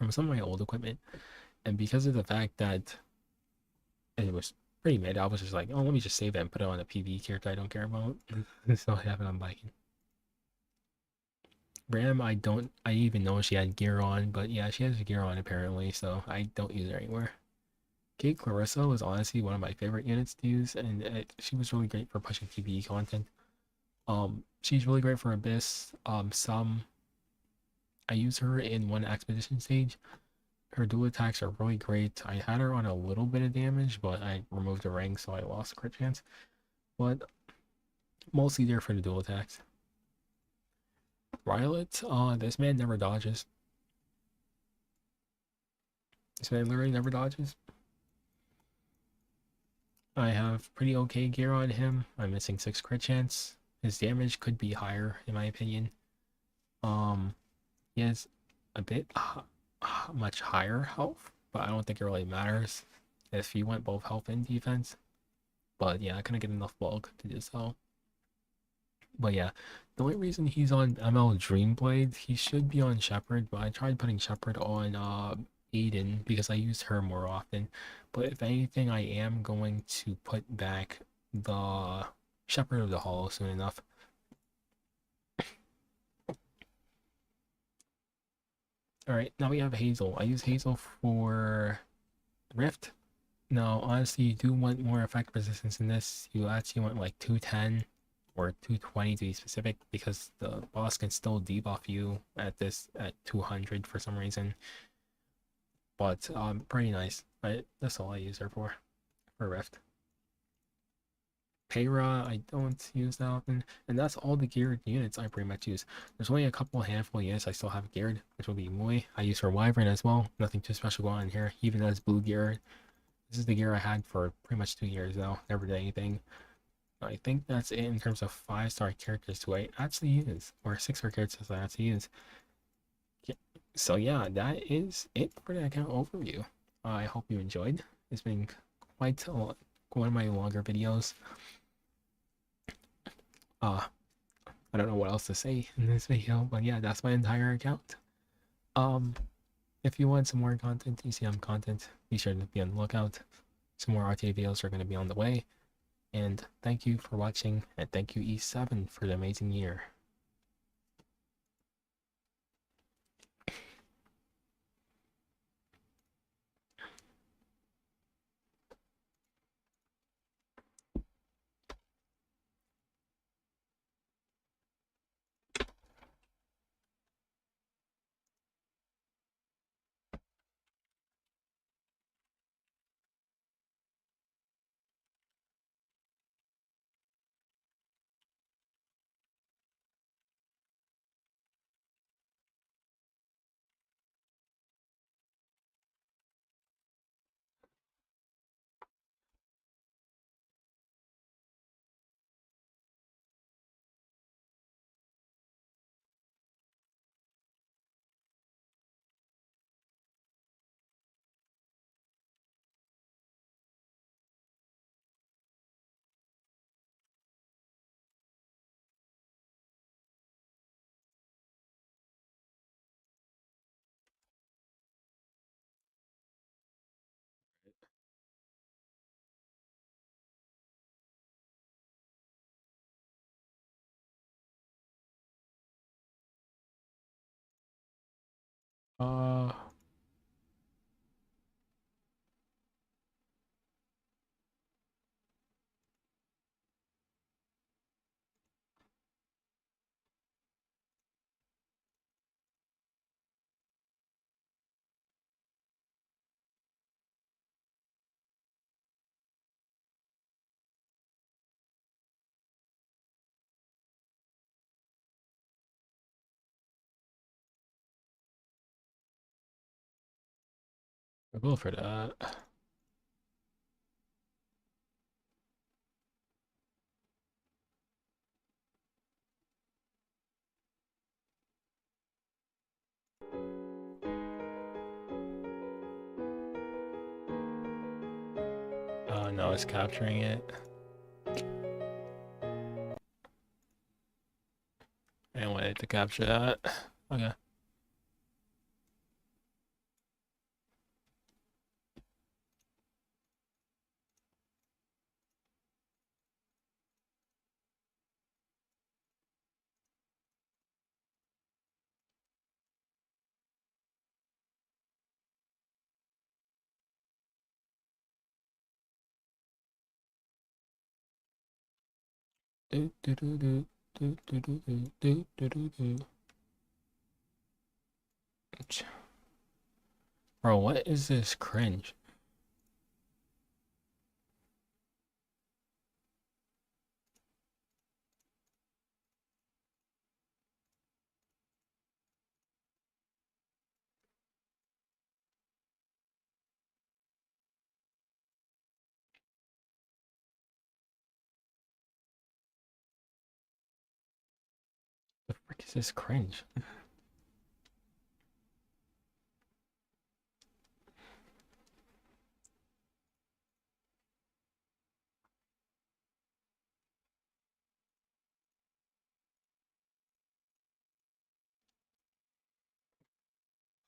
some of my old equipment. And because of the fact that it was pretty mid, I was just like, oh, let me just save it and put it on a PvE character I don't care about. So I have it on biking. Ram, I even know she had gear on, but yeah, she has gear on apparently, so I don't use her anywhere. Kate Clarissa was honestly one of my favorite units to use, and she was really great for pushing PvE content. She's really great for Abyss. I use her in one expedition stage. Her dual attacks are really great. I had her on a little bit of damage, but I removed a ring, so I lost a crit chance. But mostly there for the dual attacks. Violet, this man never dodges. This man literally never dodges. I have pretty okay gear on him. I'm missing 6 crit chance. His damage could be higher, in my opinion. He has a bit much higher health, but I don't think it really matters if he went both health and defense. But yeah, I couldn't get enough bulk to do so. But yeah, the only reason he's on ML Dreamblade, he should be on Shepherd, but I tried putting Shepherd on Aiden because I use her more often. But if anything, I am going to put back the Shepherd of the Hollow soon enough. Alright, now we have Hazel. I use Hazel for Rift. Now, honestly, you do want more effect resistance in this. You actually want like 210 or 220 to be specific, because the boss can still debuff you at 200 for some reason. But pretty nice. That's all I use her for Rift. Payra, I don't use that often, and that's all the geared units I pretty much use. There's only a handful of units I still have geared, which will be Mui. I use her Wyvern as well. Nothing too special going on here, even as blue gear. This is the gear I had for pretty much 2 years now. Never did anything. I think that's it in terms of 5-star characters to I actually use, or 6-star characters I actually use. Yeah. So yeah, that is it for the account overview. I hope you enjoyed. It's been quite one of my longer videos. I don't know what else to say in this video, but yeah, that's my entire account. If you want some more content, ECM content, be sure to be on the lookout. Some more RTA videos are going to be on the way. And thank you for watching, and thank you E7 for the amazing year. Uh, I'll go for that. Oh no, it's capturing it. I didn't want it to capture that. Okay. Do do do do do do do do do do do. Bro, what is this cringe? The frick is this cringe?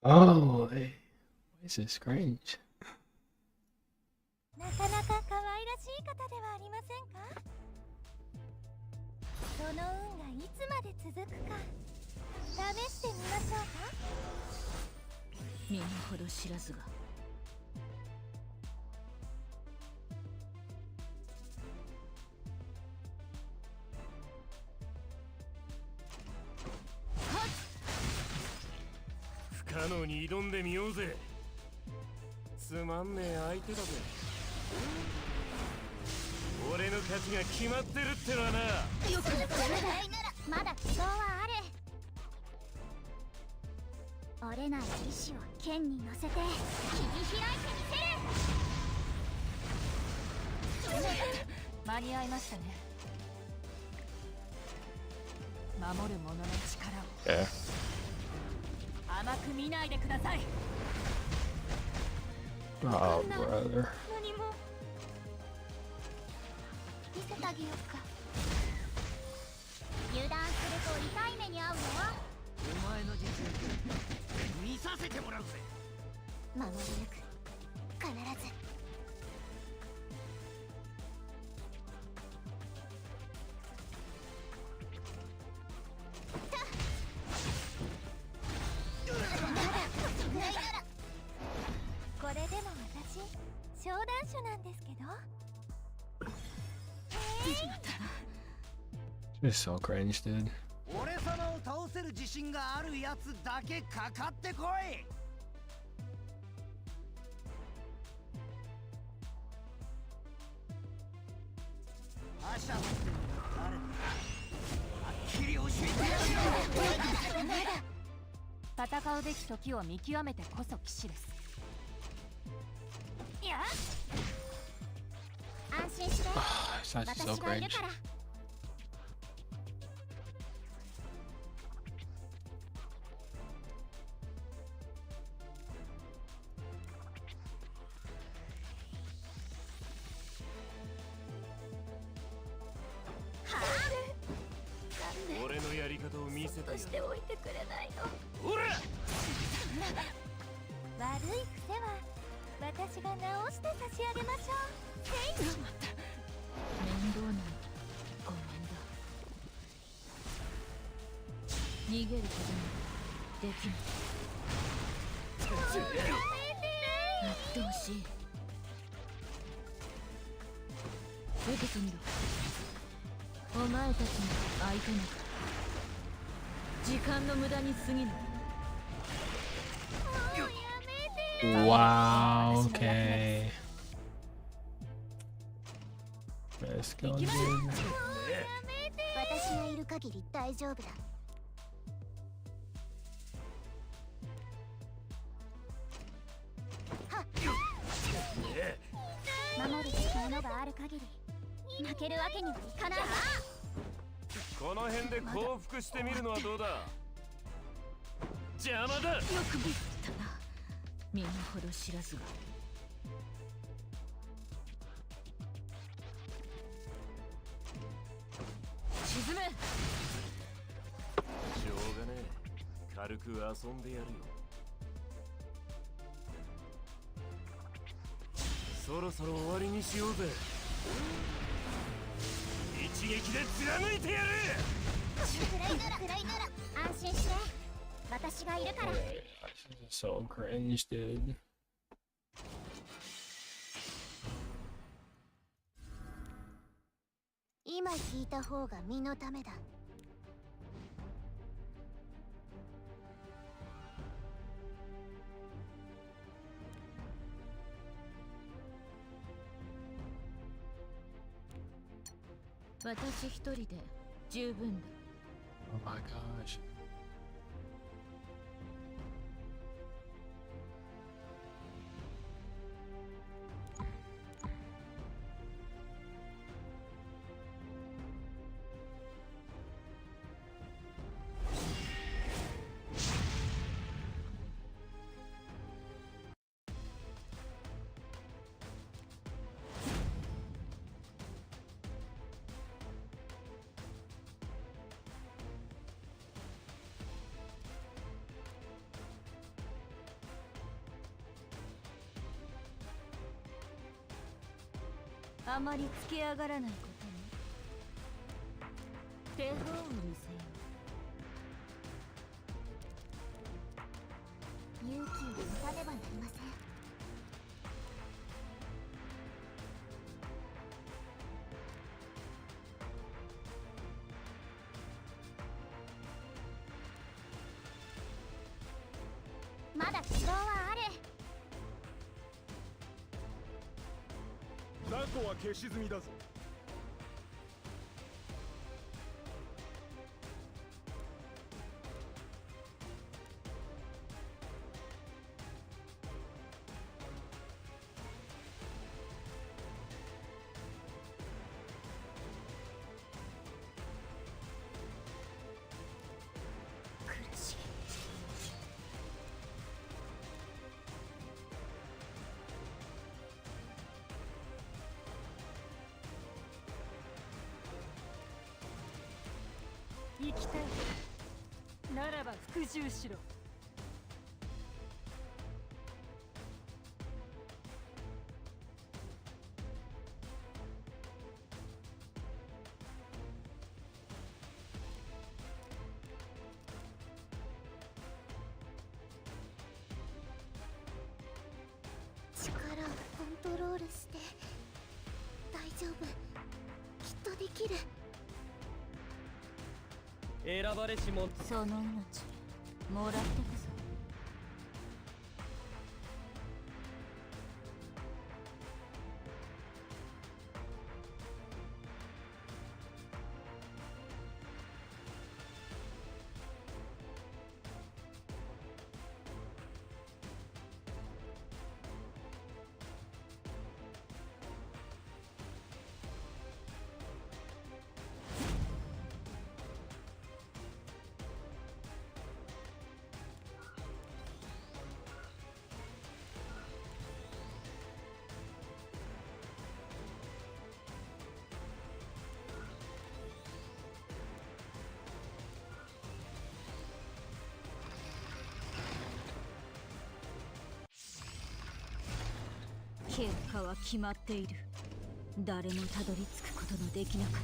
Oh, why is this cringe? なかなか可愛らしい方ではありませんか。その運がいつまで続くか試してみましょうか。身の程知らずが。不可能に挑んでみようぜ。つまんねえ相手だぜ。俺の勝ちが決まってるってのはな。よくないならまだ希望はある。折れない意志を剣に乗せて切り開いてみせる。間に合いましたね。守る者の力を Yeah. 甘く見ないでください。 Oh, brother. 何も見せてあげようか。油断すると痛い目に遭うのは。お前の実力見させてもらうぜ。守り抜く必ず。これでも私商談手なんですけど。This is so cringe, dude. 俺様を倒せる自信があるやつだけかかってこい。覇者って誰だ。はっきり教えてやるよ。戦うべき時を見極めてこそ騎士です。いや安心して。 It's actually so 私がいる cringe. から。俺のやり方を見せてやる。しておいてくれないの。ほら。悪い癖は私が直して差し上げましょう。しまった。面倒なのごめんだ。逃げることもできない。ってほしい。受けてみろ。お前たちの相手など時間の無駄に過ぎない。 Wow, okay. Let's go, dude. 私がいる限り大丈夫だ。守るべきものがある限り負けるわけにはいかないわ。この辺で降伏してみるのはどうだ。邪魔だ。よく見たな、身の程知らずが。沈め。しょうがねえ、軽く遊んでやるよ。そろそろ終わりにしようぜ。一撃で貫いてやる。暗いなら安心して、私がいるから。 So cringe, dude. 今聞いた方が身のためだ。私一人で十分だ。 Oh my gosh. あまりつけ上がらないことに手本を見せよう。勇気を持たねばなりません。まだ希望はある。雑魚は消し済みだぞ。苦しい。行きたいならば服従しろ。力をコントロールして大丈夫。きっとできる。選ばれし者。その命もらってくぞ。結果は決まっている。誰もたどり着くことのできなかった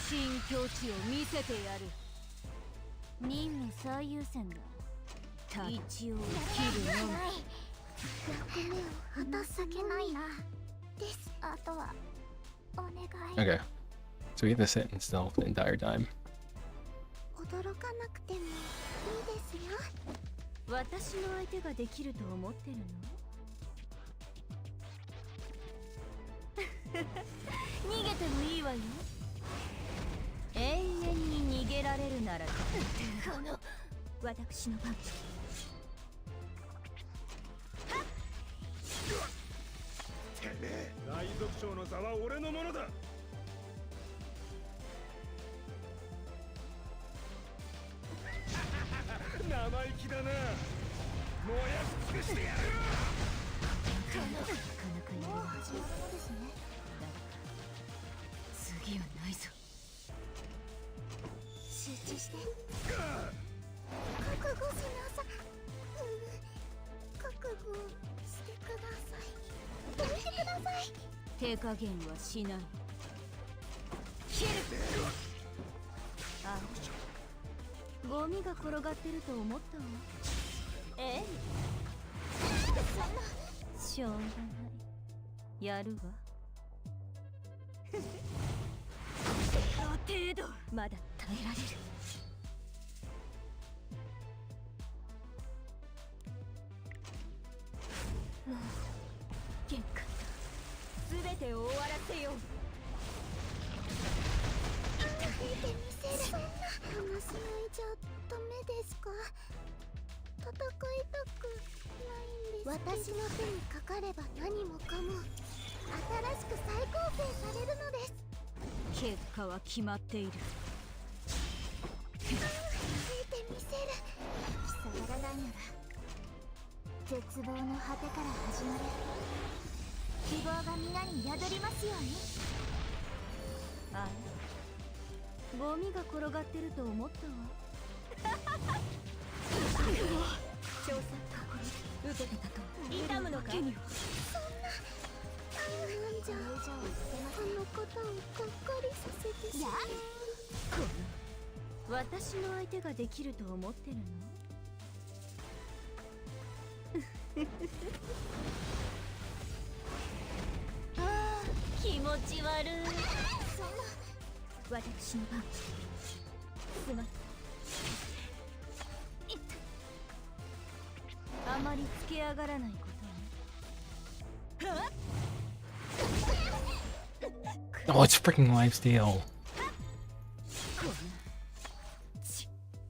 新境地を見せてやる。任務最優先だ。一応や切るのみ。らない役目を果たすけないなですあとはお願い Okay. So we have to sit and stealth the entire time. 驚かなくてもいいですよ私の相手ができると思ってるの？逃げてもいいわよ。永遠に逃げられるなら。この私の番。大族長の座は俺のものだ。生意気だな。燃やし尽くしてやる。なかなかやるわ。もう始まるのですね次はないぞ。集中して覚悟しなさ覚悟してくださいどいてください手加減はしない。切る。ああ、ゴミが転がってると思ったわ。ええ、しょうがない、やるわ。程度まだ耐えられる。もう限界だ。全てを終わらせよう。見てみせるそんな話し合いじゃダメですか戦いたくないんです私の手にかかれば何もかも新しく再構成されるのです結果は決まっている。見てみせる塞がらないなら絶望の果てから始まる希望が皆に宿りますようにああ、ゴミが転がってると思ったわ。調査受けてたと痛むのか。なんじゃあの方をがっかりさせてしまうこの私の相手ができると思ってるの？ああ、気持ち悪い。私の番。すまん。いった。あまりつけ上がらないことね。はっ。 Oh, it's freaking lifesteal. も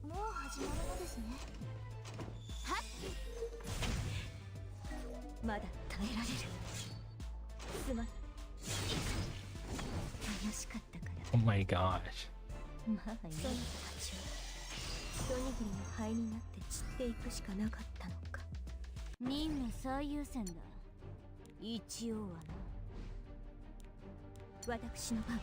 う始まるのですねはっ。まだ耐えられる。すまん。楽しかったから。 Oh my gosh. まあいい。その子たちは一握りの灰になって散っていくしかなかったのか。任務最優先だ。一応はな。私の番。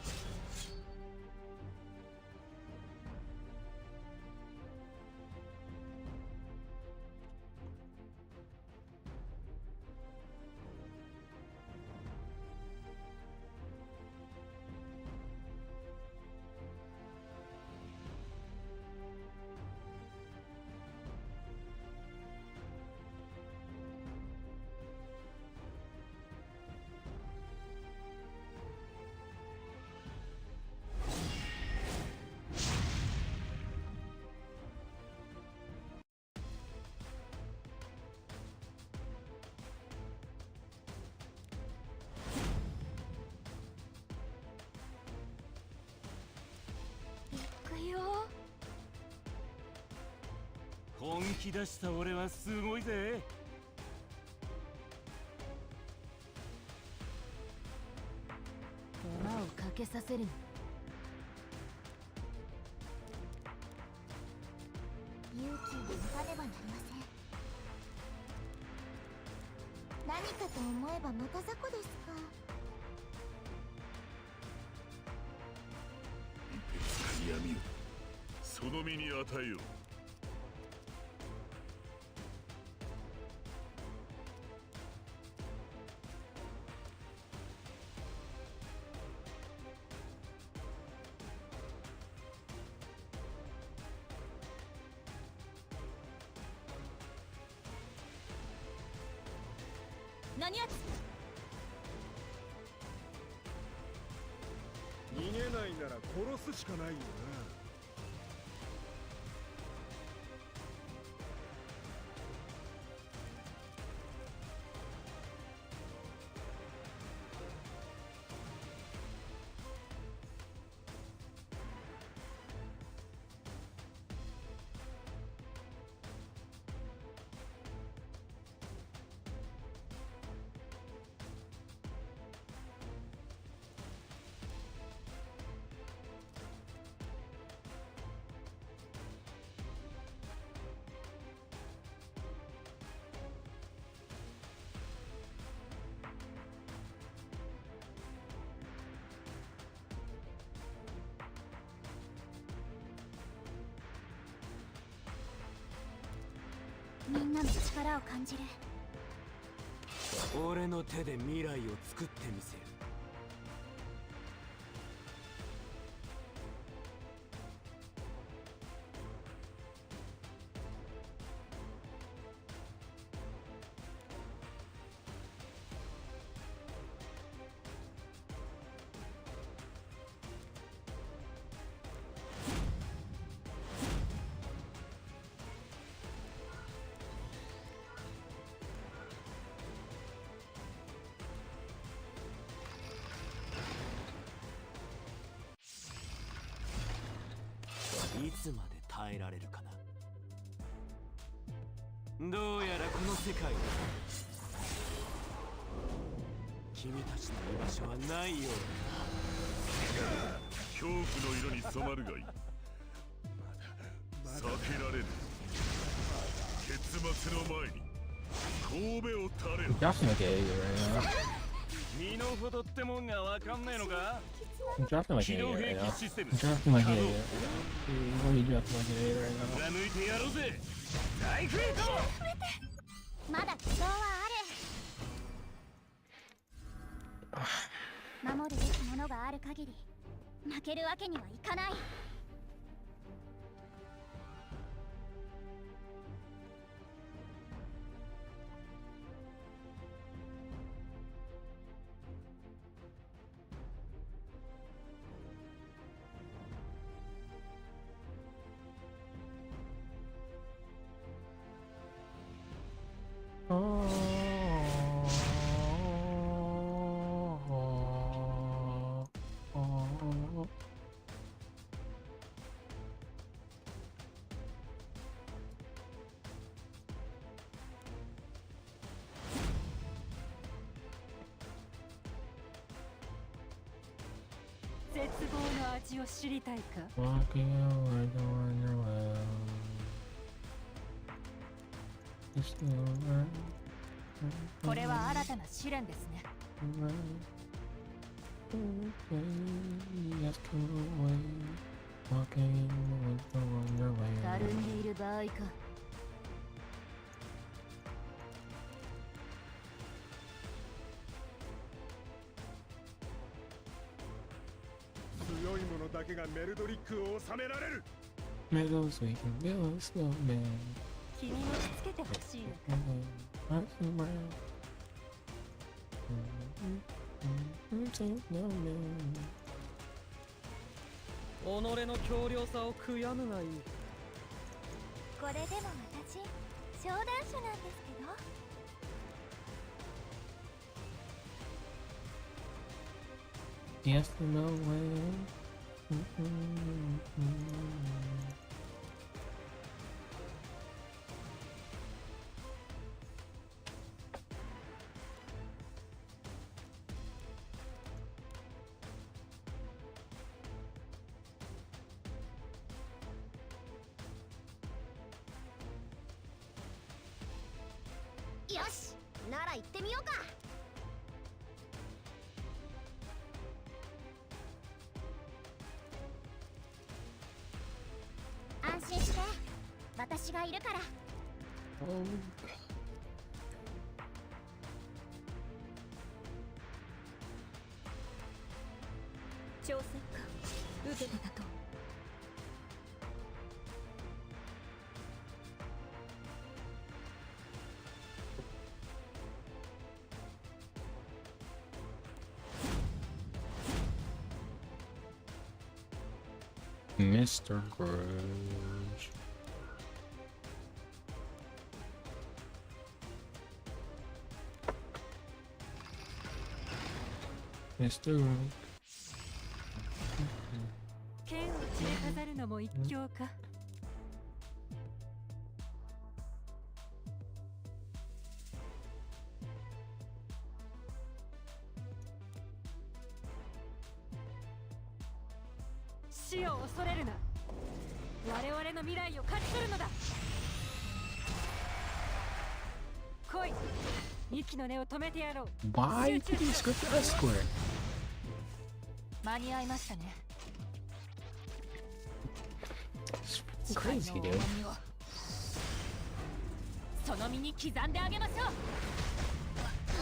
本気出した俺はすごいぜ。手間をかけさせるの。勇気を持たねばなりません何かと思えばまた雑魚ですか闇をその身に与えよう。何やつ。逃げないなら殺すしかないよな。みんなの力を感じる。俺の手で未来を作ってみせる。いつまで耐えられるかな。どうやらこの世界に君たちの居場所はないようだ。恐怖の色に染まるがいい。避けられる。結末の前に神戸を垂れる。 Dropping like an idiot right now. 身の程ってもんがわかんねえのか。 I'm dropping like 機 an 動 idiot 兵 right 器 now. システム I'm dropping like an idiot. Dude, what are you dropping like an idiot right now? 貫いてやろうぜ。大フェイト。まだ希望はある。守るべきものがある限り負けるわけにはいかない。絶望の味を知りたいか。 Walking away the wonderland. Just the right. これは新たな試練ですね。 Yes, come away. Walking with the た wonderland. るんでいる場合か。強い者だけがメルドリックを収められる。 Meadows, we can build a snowman. 君をしつけてほしいのか。 Hearts and brown. Snowman. 己の強量さを悔やむがいい。これでも私商談者なんですけど。 Yes, no way. よし、なら行ってみようか。安心して、私がいるから。 Oh. 挑戦か受けてたと。Mr. Grudge. Mr. Grudge. 剣を散れ飾るのも一興か。死を恐れるな。我々の未来を勝ち取るのだ。来い。息の根を止めてやろう。 Why did he script the escort? 間に合いましたね。 It's crazy, dude. その身に刻んであげましょう。な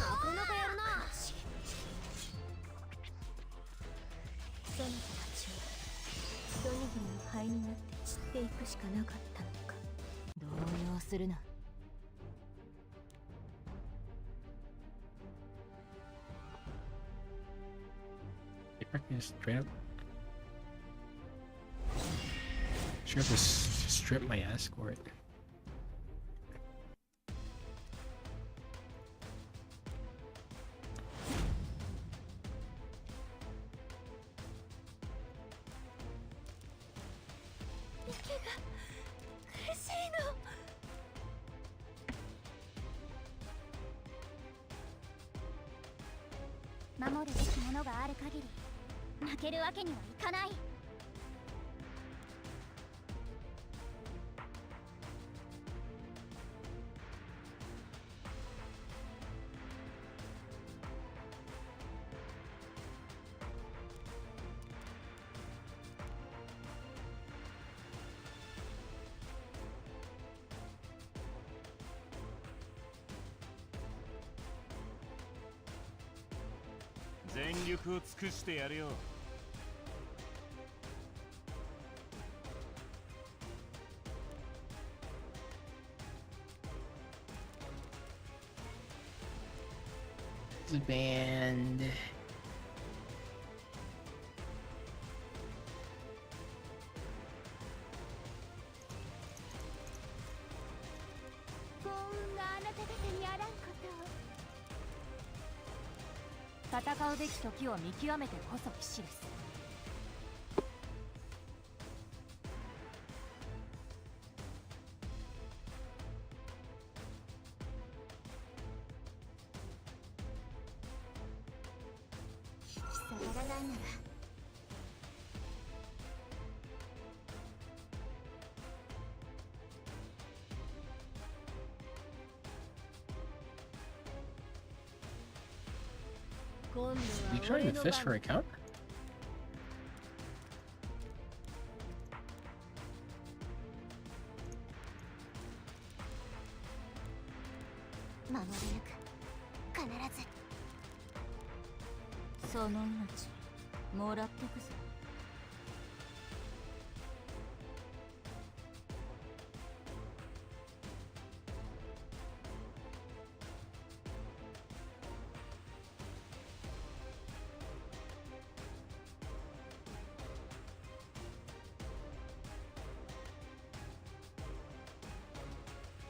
かなかやるな。その子たちは一握りの灰になって散っていくしかなかったのか。動揺するな。 If I can straight up. Should have to strip my escort. 苦しいの。守るべきものがある限り負けるわけにはいかない。全力を尽くしてやるよ。Band. 幸運があなた方にあらんことを。戦うべき時を見極めてこそ騎士です。下がらないなら今度は You trying to fish for a counter? 守り抜く。必ず。その命もらってくぞ。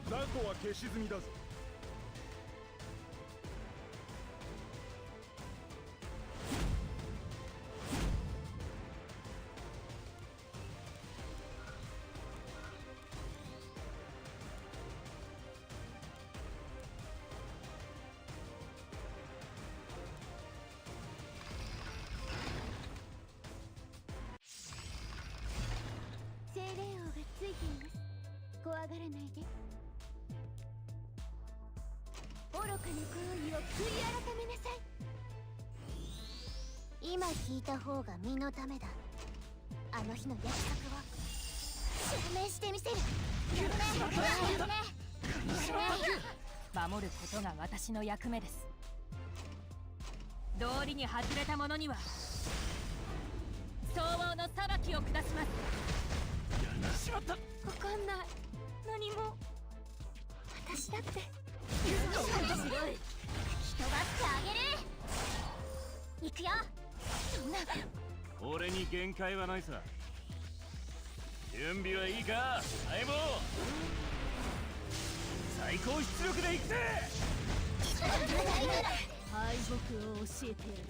雑魚は消し済みだぞ。精霊王がついています。怖がらないで。愚かな行為を悔い改めなさい。今聞いた方が身のためだ。あの日の約束を証明してみせる。やるね。守ることが私の役目です。道理に外れた者には相応の裁きを下します。しまった。わかんない。何も。私だって人がってあげる。行くよ。そんな俺に限界はないさ。準備はいいか相棒。最高出力でいくぜ。敗北を教えてやる。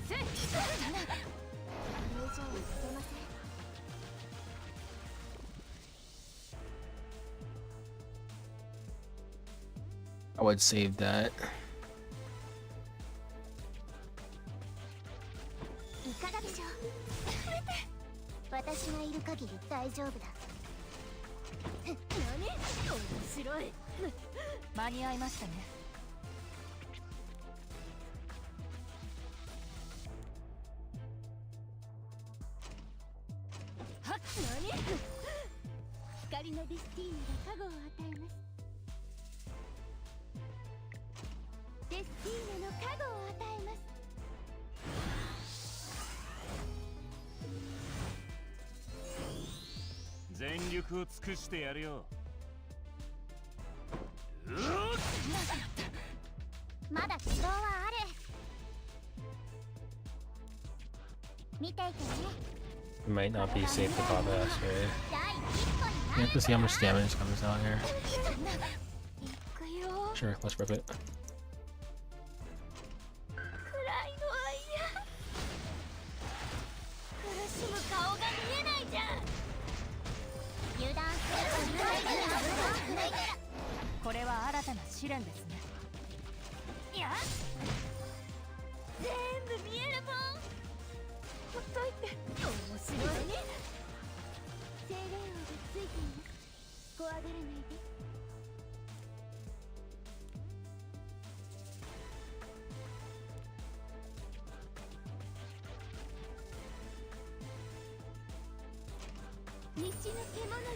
友情をさせません。 I would save that. いかがでしょう。私がいる限り大丈夫だ。何？面白い。間に合いましたね。はっ、何？光のディスティーニが加護を与えます。デスティーネの加護を与えます。全力を尽くしてやるよ。まだ希望はある。見ていてね。 It might not be safe to pop that straight. 第一歩に You have to see how much damage comes out here. 行くよ。 Sure, let's rip it. 暗いのは嫌。苦しむ顔が見えないじゃん。油断すると未来がないから。これは新たな試練ですね。いや、全部見えるもん。ほっといて。面白いね。精霊王がついています。怖がらないで。西の獣よ。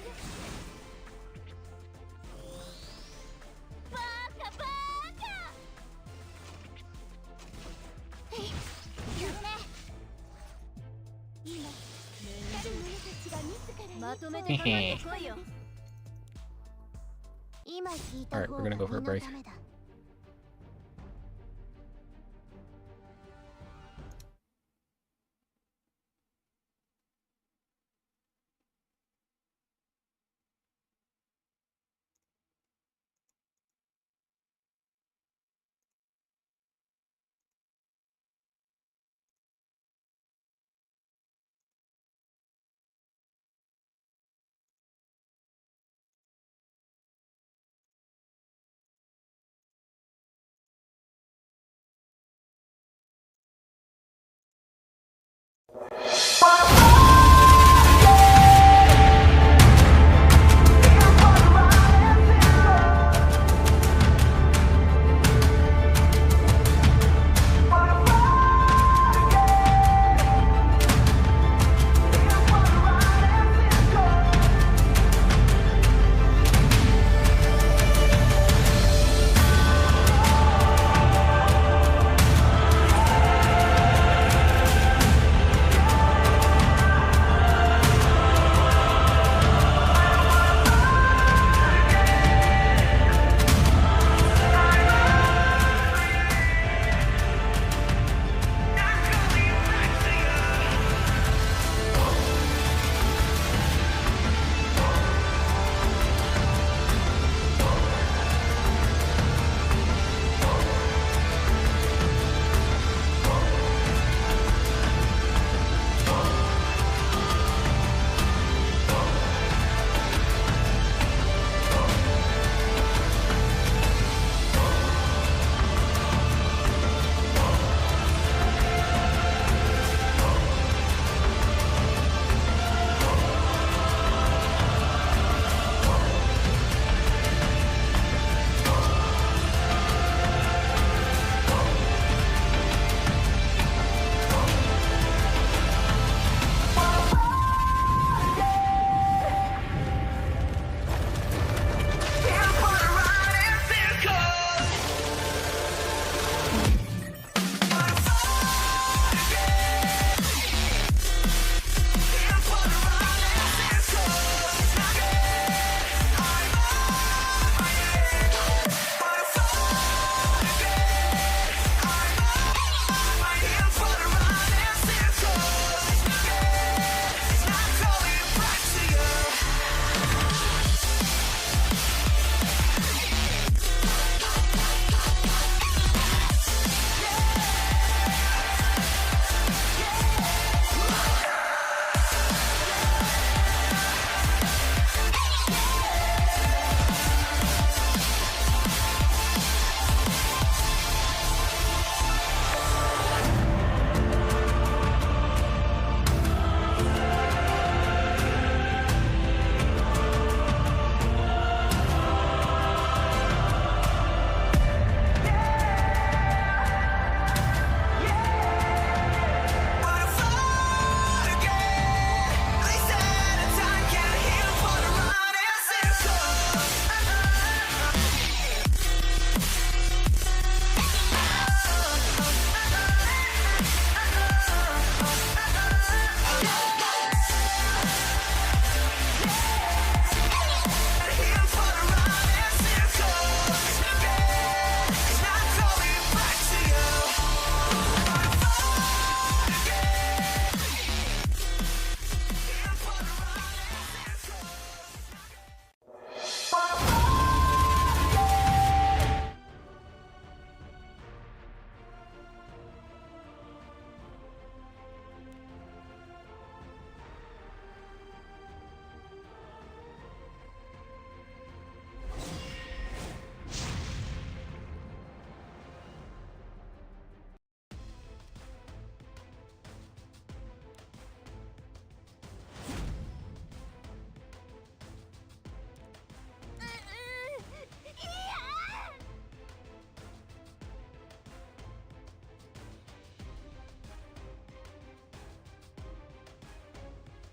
バーカバーカ。やめ。今光る者たちが自らまとめてへへ。来いよ。今聞いた Alright, 方 we're が gonna go 身 for a の break. ためだ。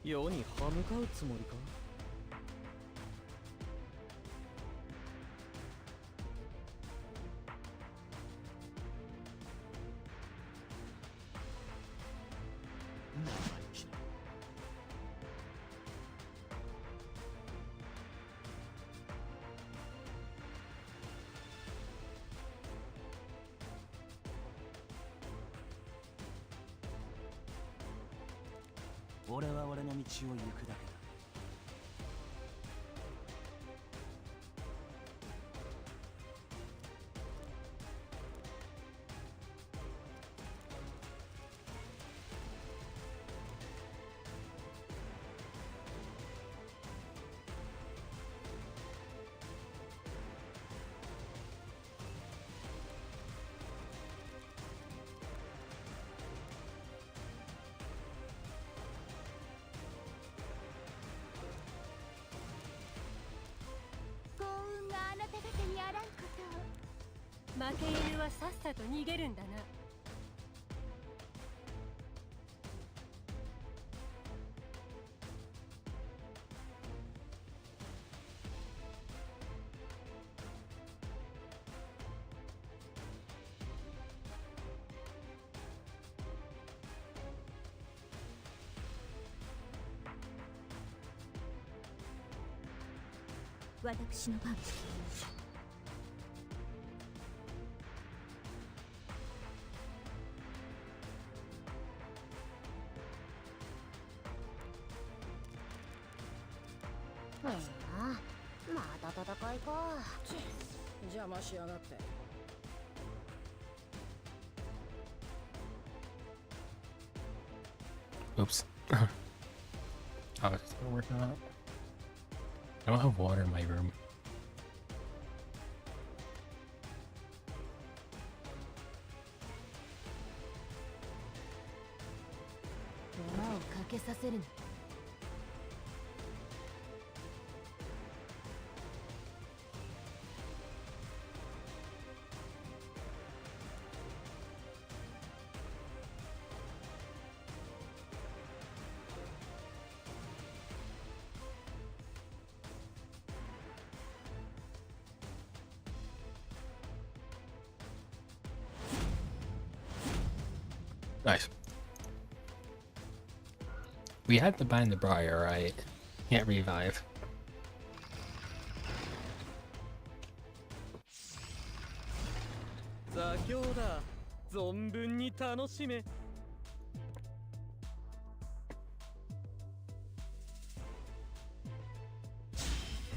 世に歯向かうつもりか。生意気な。俺は俺の道を行くだけだ。幸運があなた方にあらんことを。負け犬はさっさと逃げるんだな。私の番。ああ、また戦いか。邪魔しやがって。Oops. Oh, it's not working out. I don't have water in my room. Nice. We had to bind the briar, right? Can't revive. 座興だ。存分に楽しめ。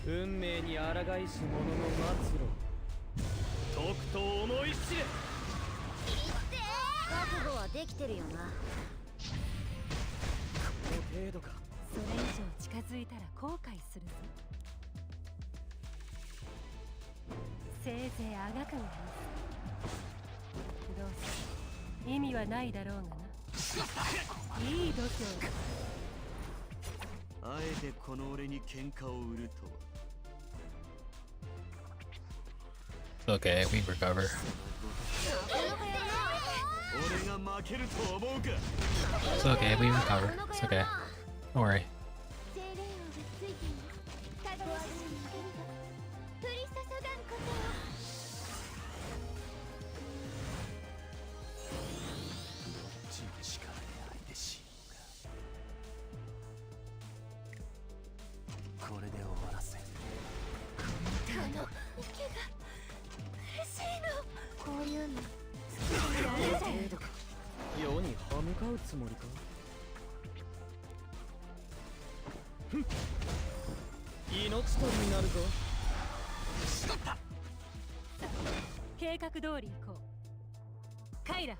運命に抗いし者の末路。とくと思い知れ。覚悟はできてるよな。この程度か。それ以上近づいたら後悔するぞ。せいぜいあがくがいい。どうせ意味はないだろうがな。いい度胸だ。あえてこの俺に喧嘩を売るとは。It's okay, we recover. 俺が負けると思うか。 It's okay, we recover. It's okay. Don't worry. 精霊王がついている。輝く光が降り注がんことを。地の力で相手しようか。これで終わらせる。この池が嬉しいの。こういうのこの程度か。世に歯向かうつもりか。ふん。命取りになるぞ。計画通り行こう。カイラ。こ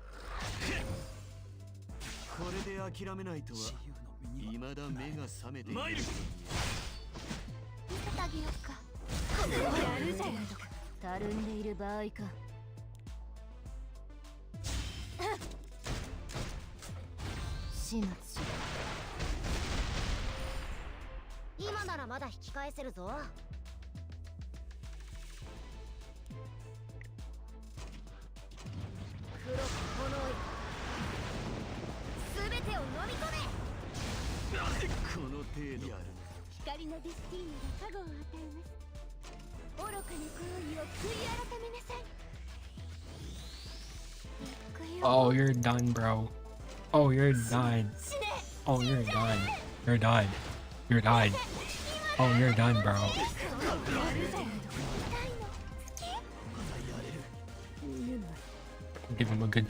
れで諦めないとは。未だ目が覚めている。見せてあげようか。やるぜ。たるんでいる場合か。始末しろ。今ならまだ引き返せるぞ。黒く炎よ、全てを飲み込め。この程度やる光のディスティーヌが加護を与えます。愚かな行為を悔い改めなさい。行くよ。 Oh, you're done, bro. Oh, you're done. Oh, you're done. You're done. You're done. Oh, you're done, bro. Give him a good.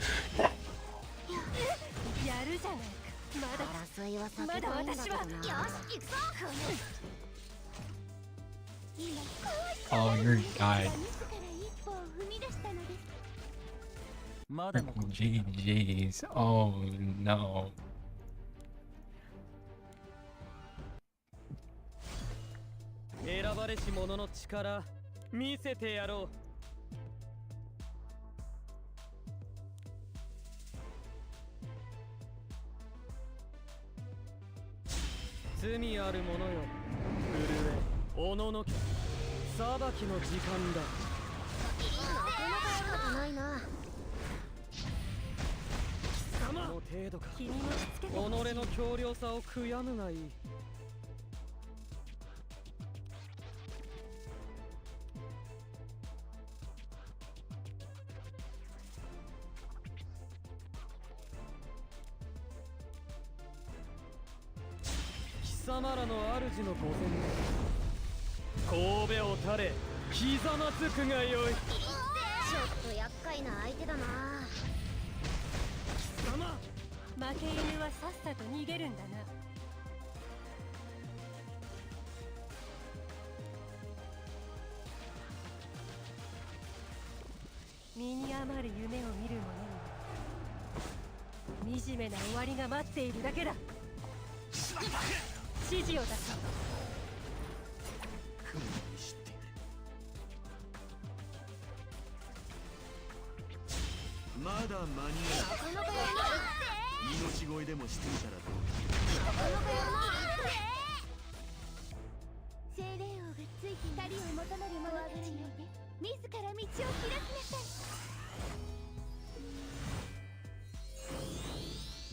やるじゃないか。争いは避まだけたいんだけどな。私は。よし、行くぞ。 Oh, you're done. 自ら一歩を踏み出したのです。まだ残って GG's. Oh no. 選ばれし者の力見せてやろう。罪ある者よ、震えおののけ裁きの時間だ。なかなかやることないな。この程度か。君もつけて己の強量さを悔やむがいい。貴様らの主の御前で神戸を垂れひざまずくがよい。ちょっと厄介な相手だな。貴様負け犬はさっさと逃げるんだな。身に余る夢を見る者には惨めな終わりが待っているだけだ。指示を出そう。まだ間に合う。なかなかやるな。命乞いでもしてみたらどうだ。なかなかやるな。精霊王がついて光を求める者たちに自ら道を開きなさい。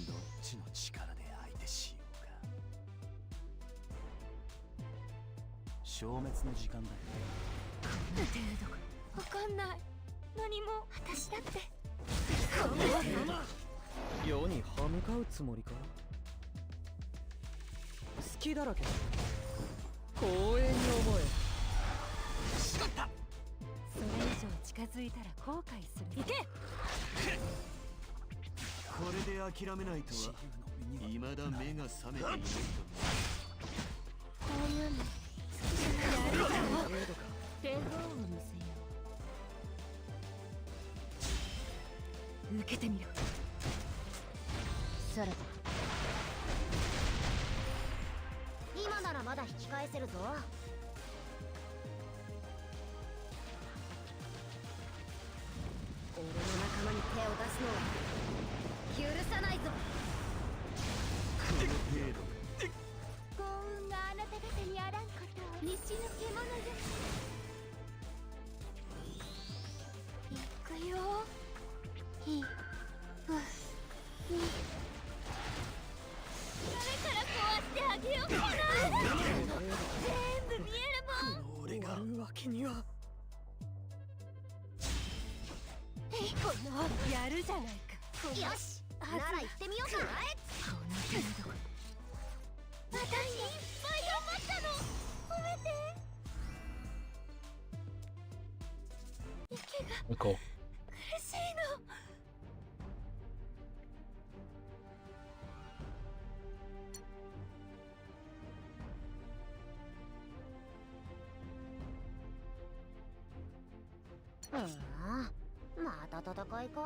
どっちの力で相手しようか。消滅の時間だよ。わかんない。何も。私だって。世に歯向かうつもりか。隙だらけだ。光栄に思え。それ以上近づいたら後悔する。行け。これで諦めないとは未だ目が覚めていないと。こういうのやるぞ。手本を見せよ受けてみろ。う。それだ。今ならまだ引き返せるぞ。俺の仲間に手を出すのは許さないぞ。この程度幸運があなた方にあらんことを西の獣よ。行くよ。いい。誰から壊してあげようかな。全部見えるもん。俺が終わるわけには。このやるじゃないか。よし、なら行ってみようか。私いっぱい頑張ったの。褒めて。息が Cool. 苦しいの。また戦いか。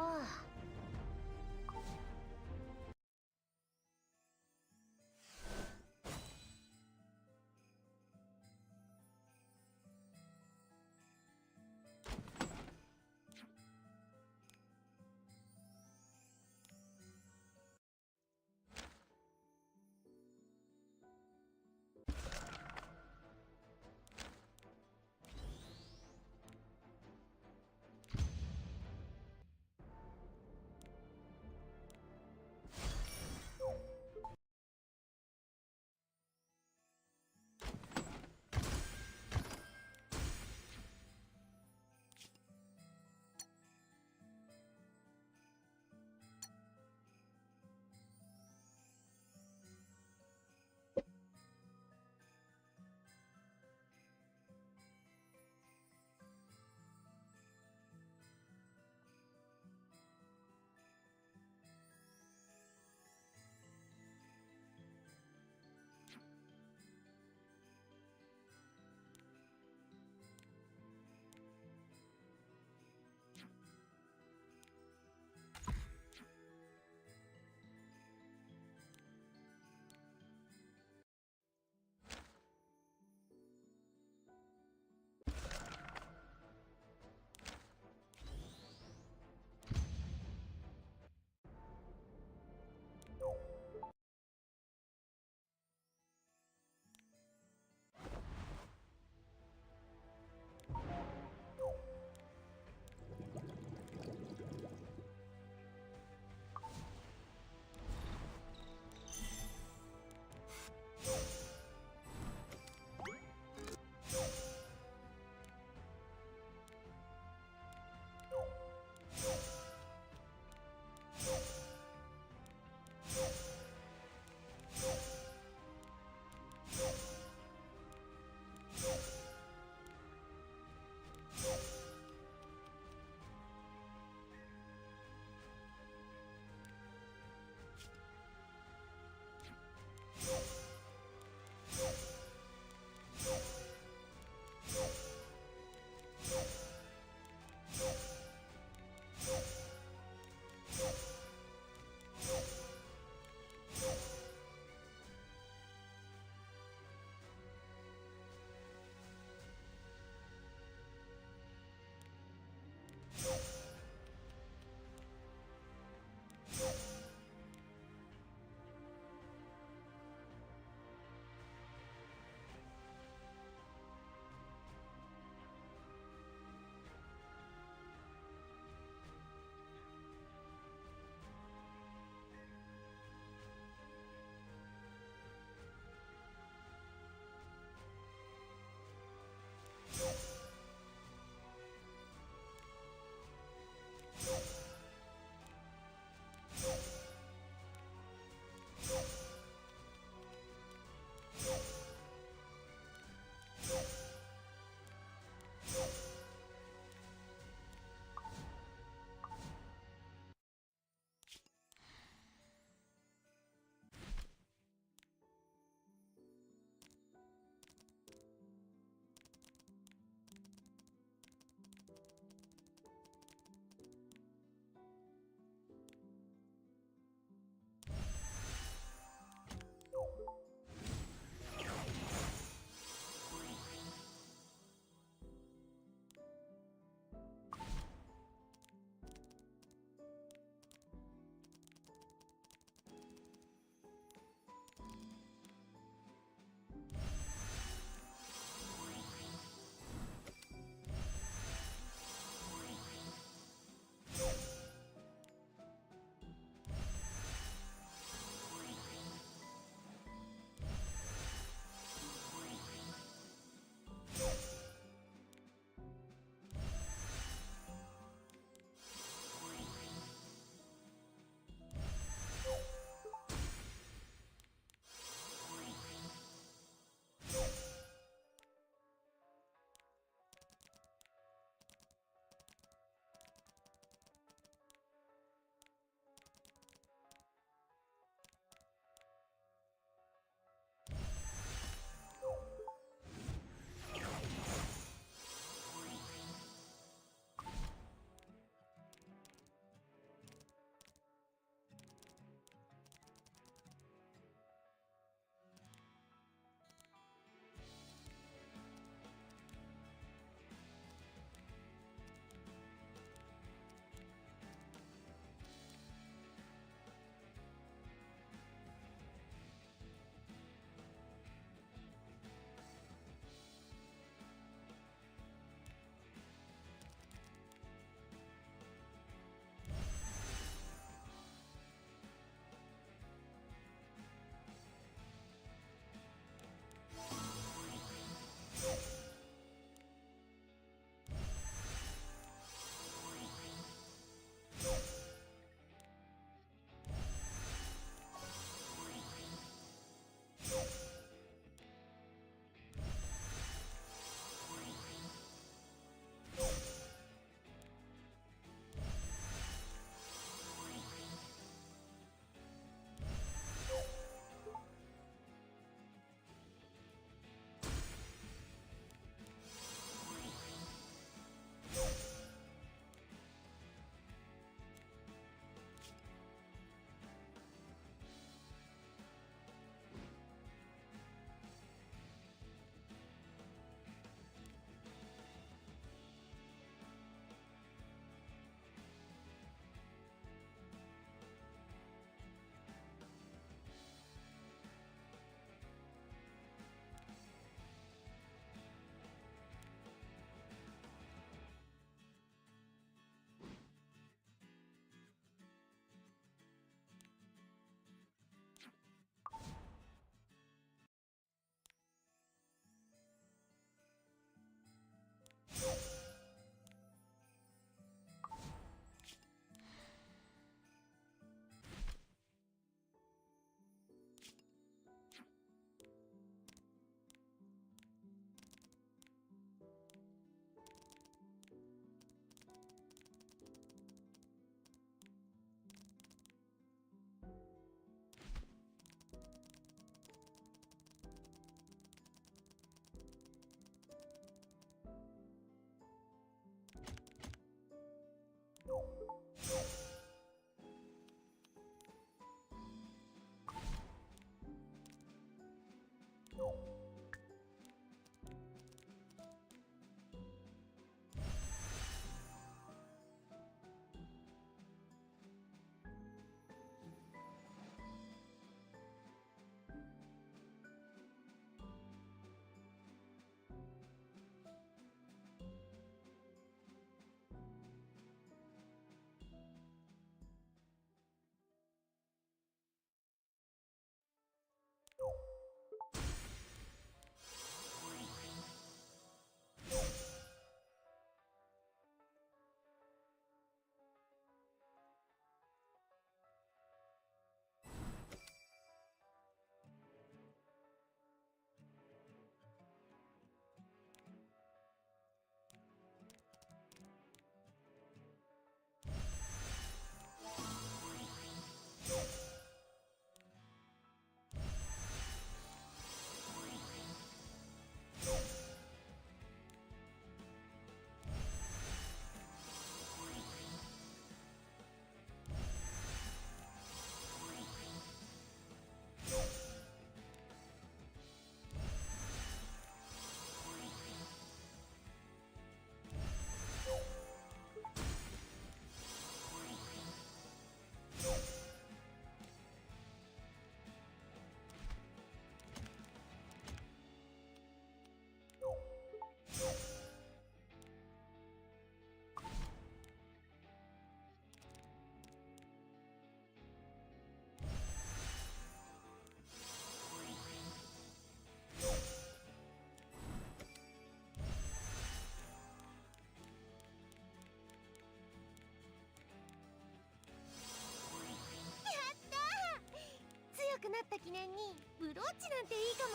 強くなった記念にブローチなんていいかも。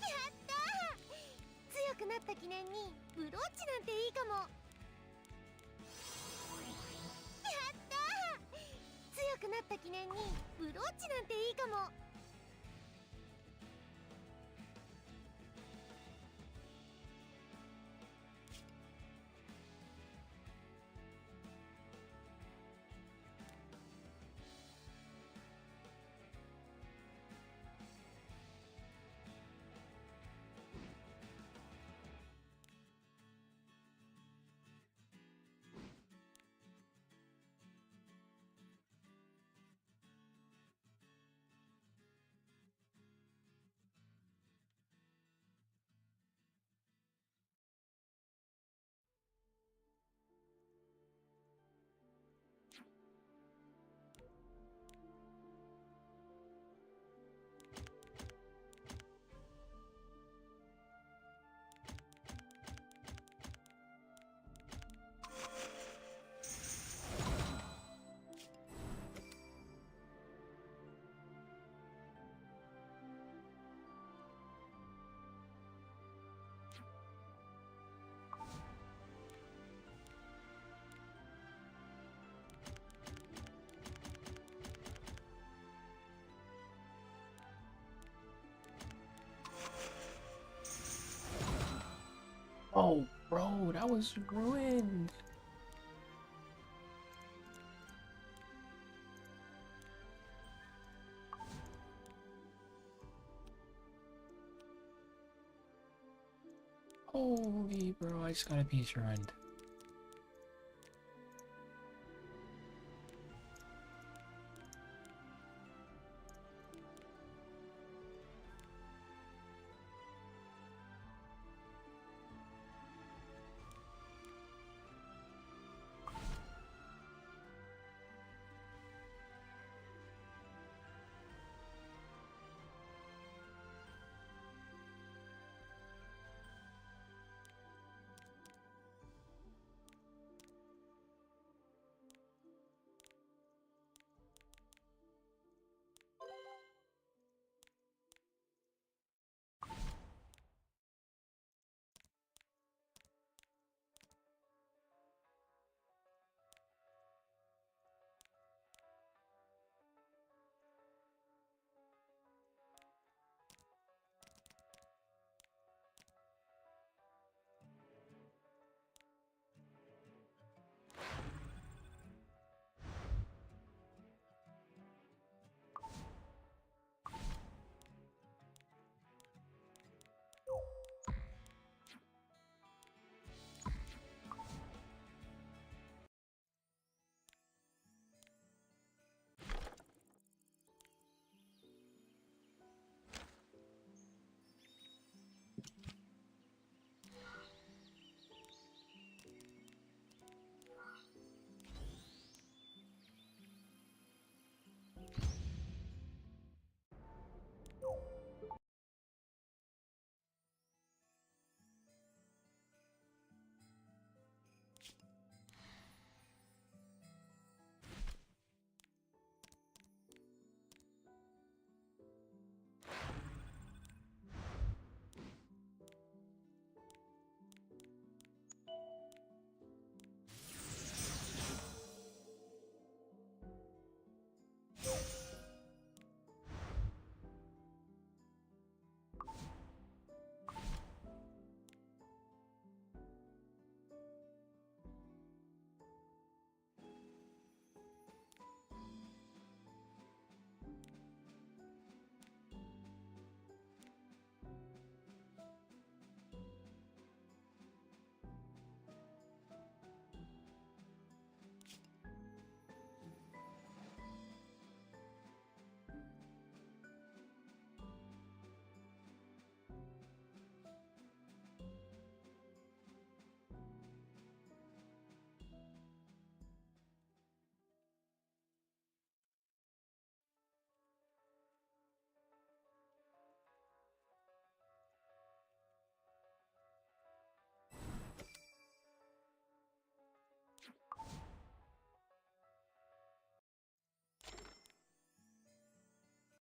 やったー！強くなった記念にブローチなんていいかも。やったー！強くなった記念にブローチなんていいかも。Oh, bro, that was ruined. Holy, bro, I just got a piece ruined.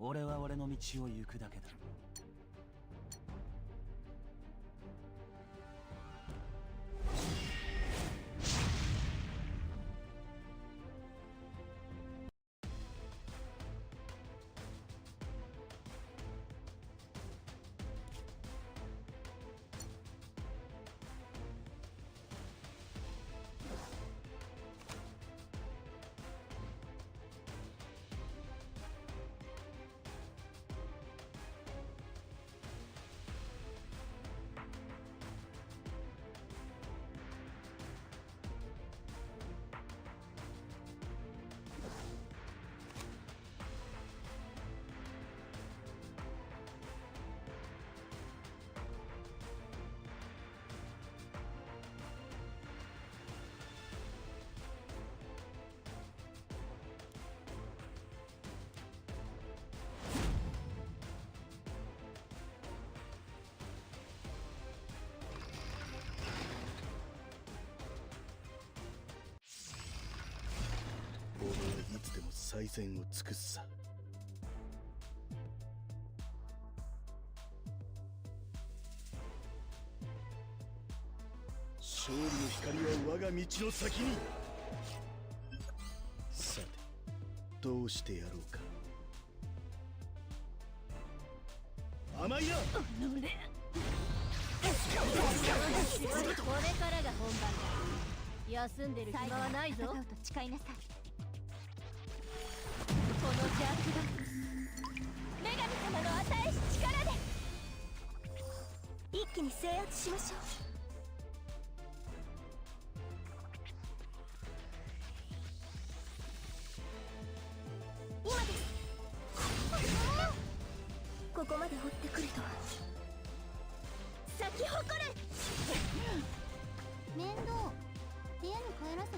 俺は俺の道を行くだけだ。俺はいつでも最善を尽くすさ。勝利の光は我が道の先に。さて、どうしてやろうか。甘いな。これからが本番だ。休んでる暇はないぞ。戦うと誓いなさい。この邪悪が女神様の与えし力で一気に制圧しましょう。今です。ここまで追ってくるとは。咲き誇る。面倒、部屋に帰らせて。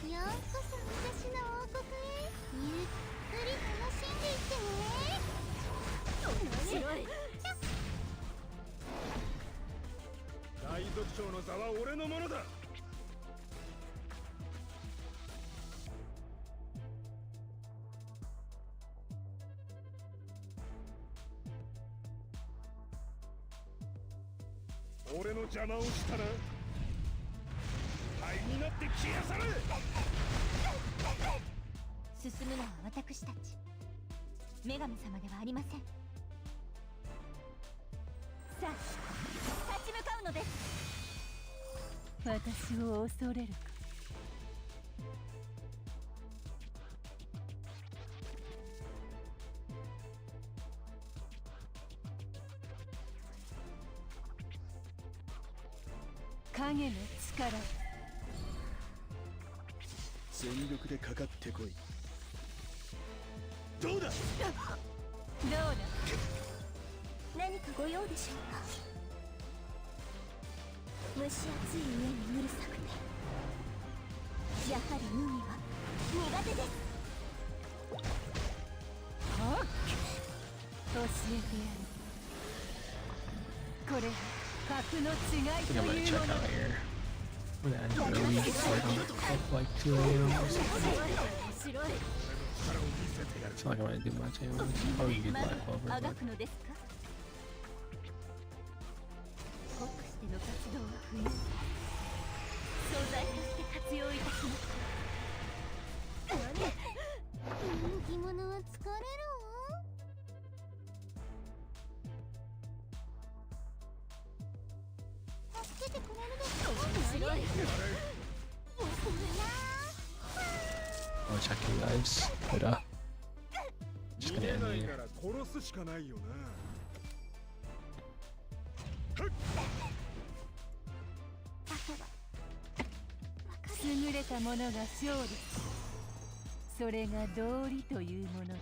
ようこそ私の王国へ。ゆっくり楽しんでいってね。白い。大族長の座は俺のものだ。俺の邪魔をしたな。灰になって消され。進むのは私たち女神様ではありません。さあ立ち向かうのです。私を恐れるか。影の力。全力でかかってこい。どうだ。どうだ。何かご用でしょうか。蒸し暑い上にうるさくてやはり海は苦手です。はっ教えてやる。これ格の違い I think と I'm gonna いう check もの。 out here. We're gonna end early, so I don't up like 2 a.m. or something. 白い。 It's not like I'm gonna do much anyways. Probably do Black Clover, あが but くのですか。国しての活動は不要。素材として活用いたします。人気者は疲れるわ。助けてくれるですか。白い。 I'll check you guys. But just 逃 gonna げ end ない here. なら殺すしかないよな。優れた者が勝利。それが道理というものだ。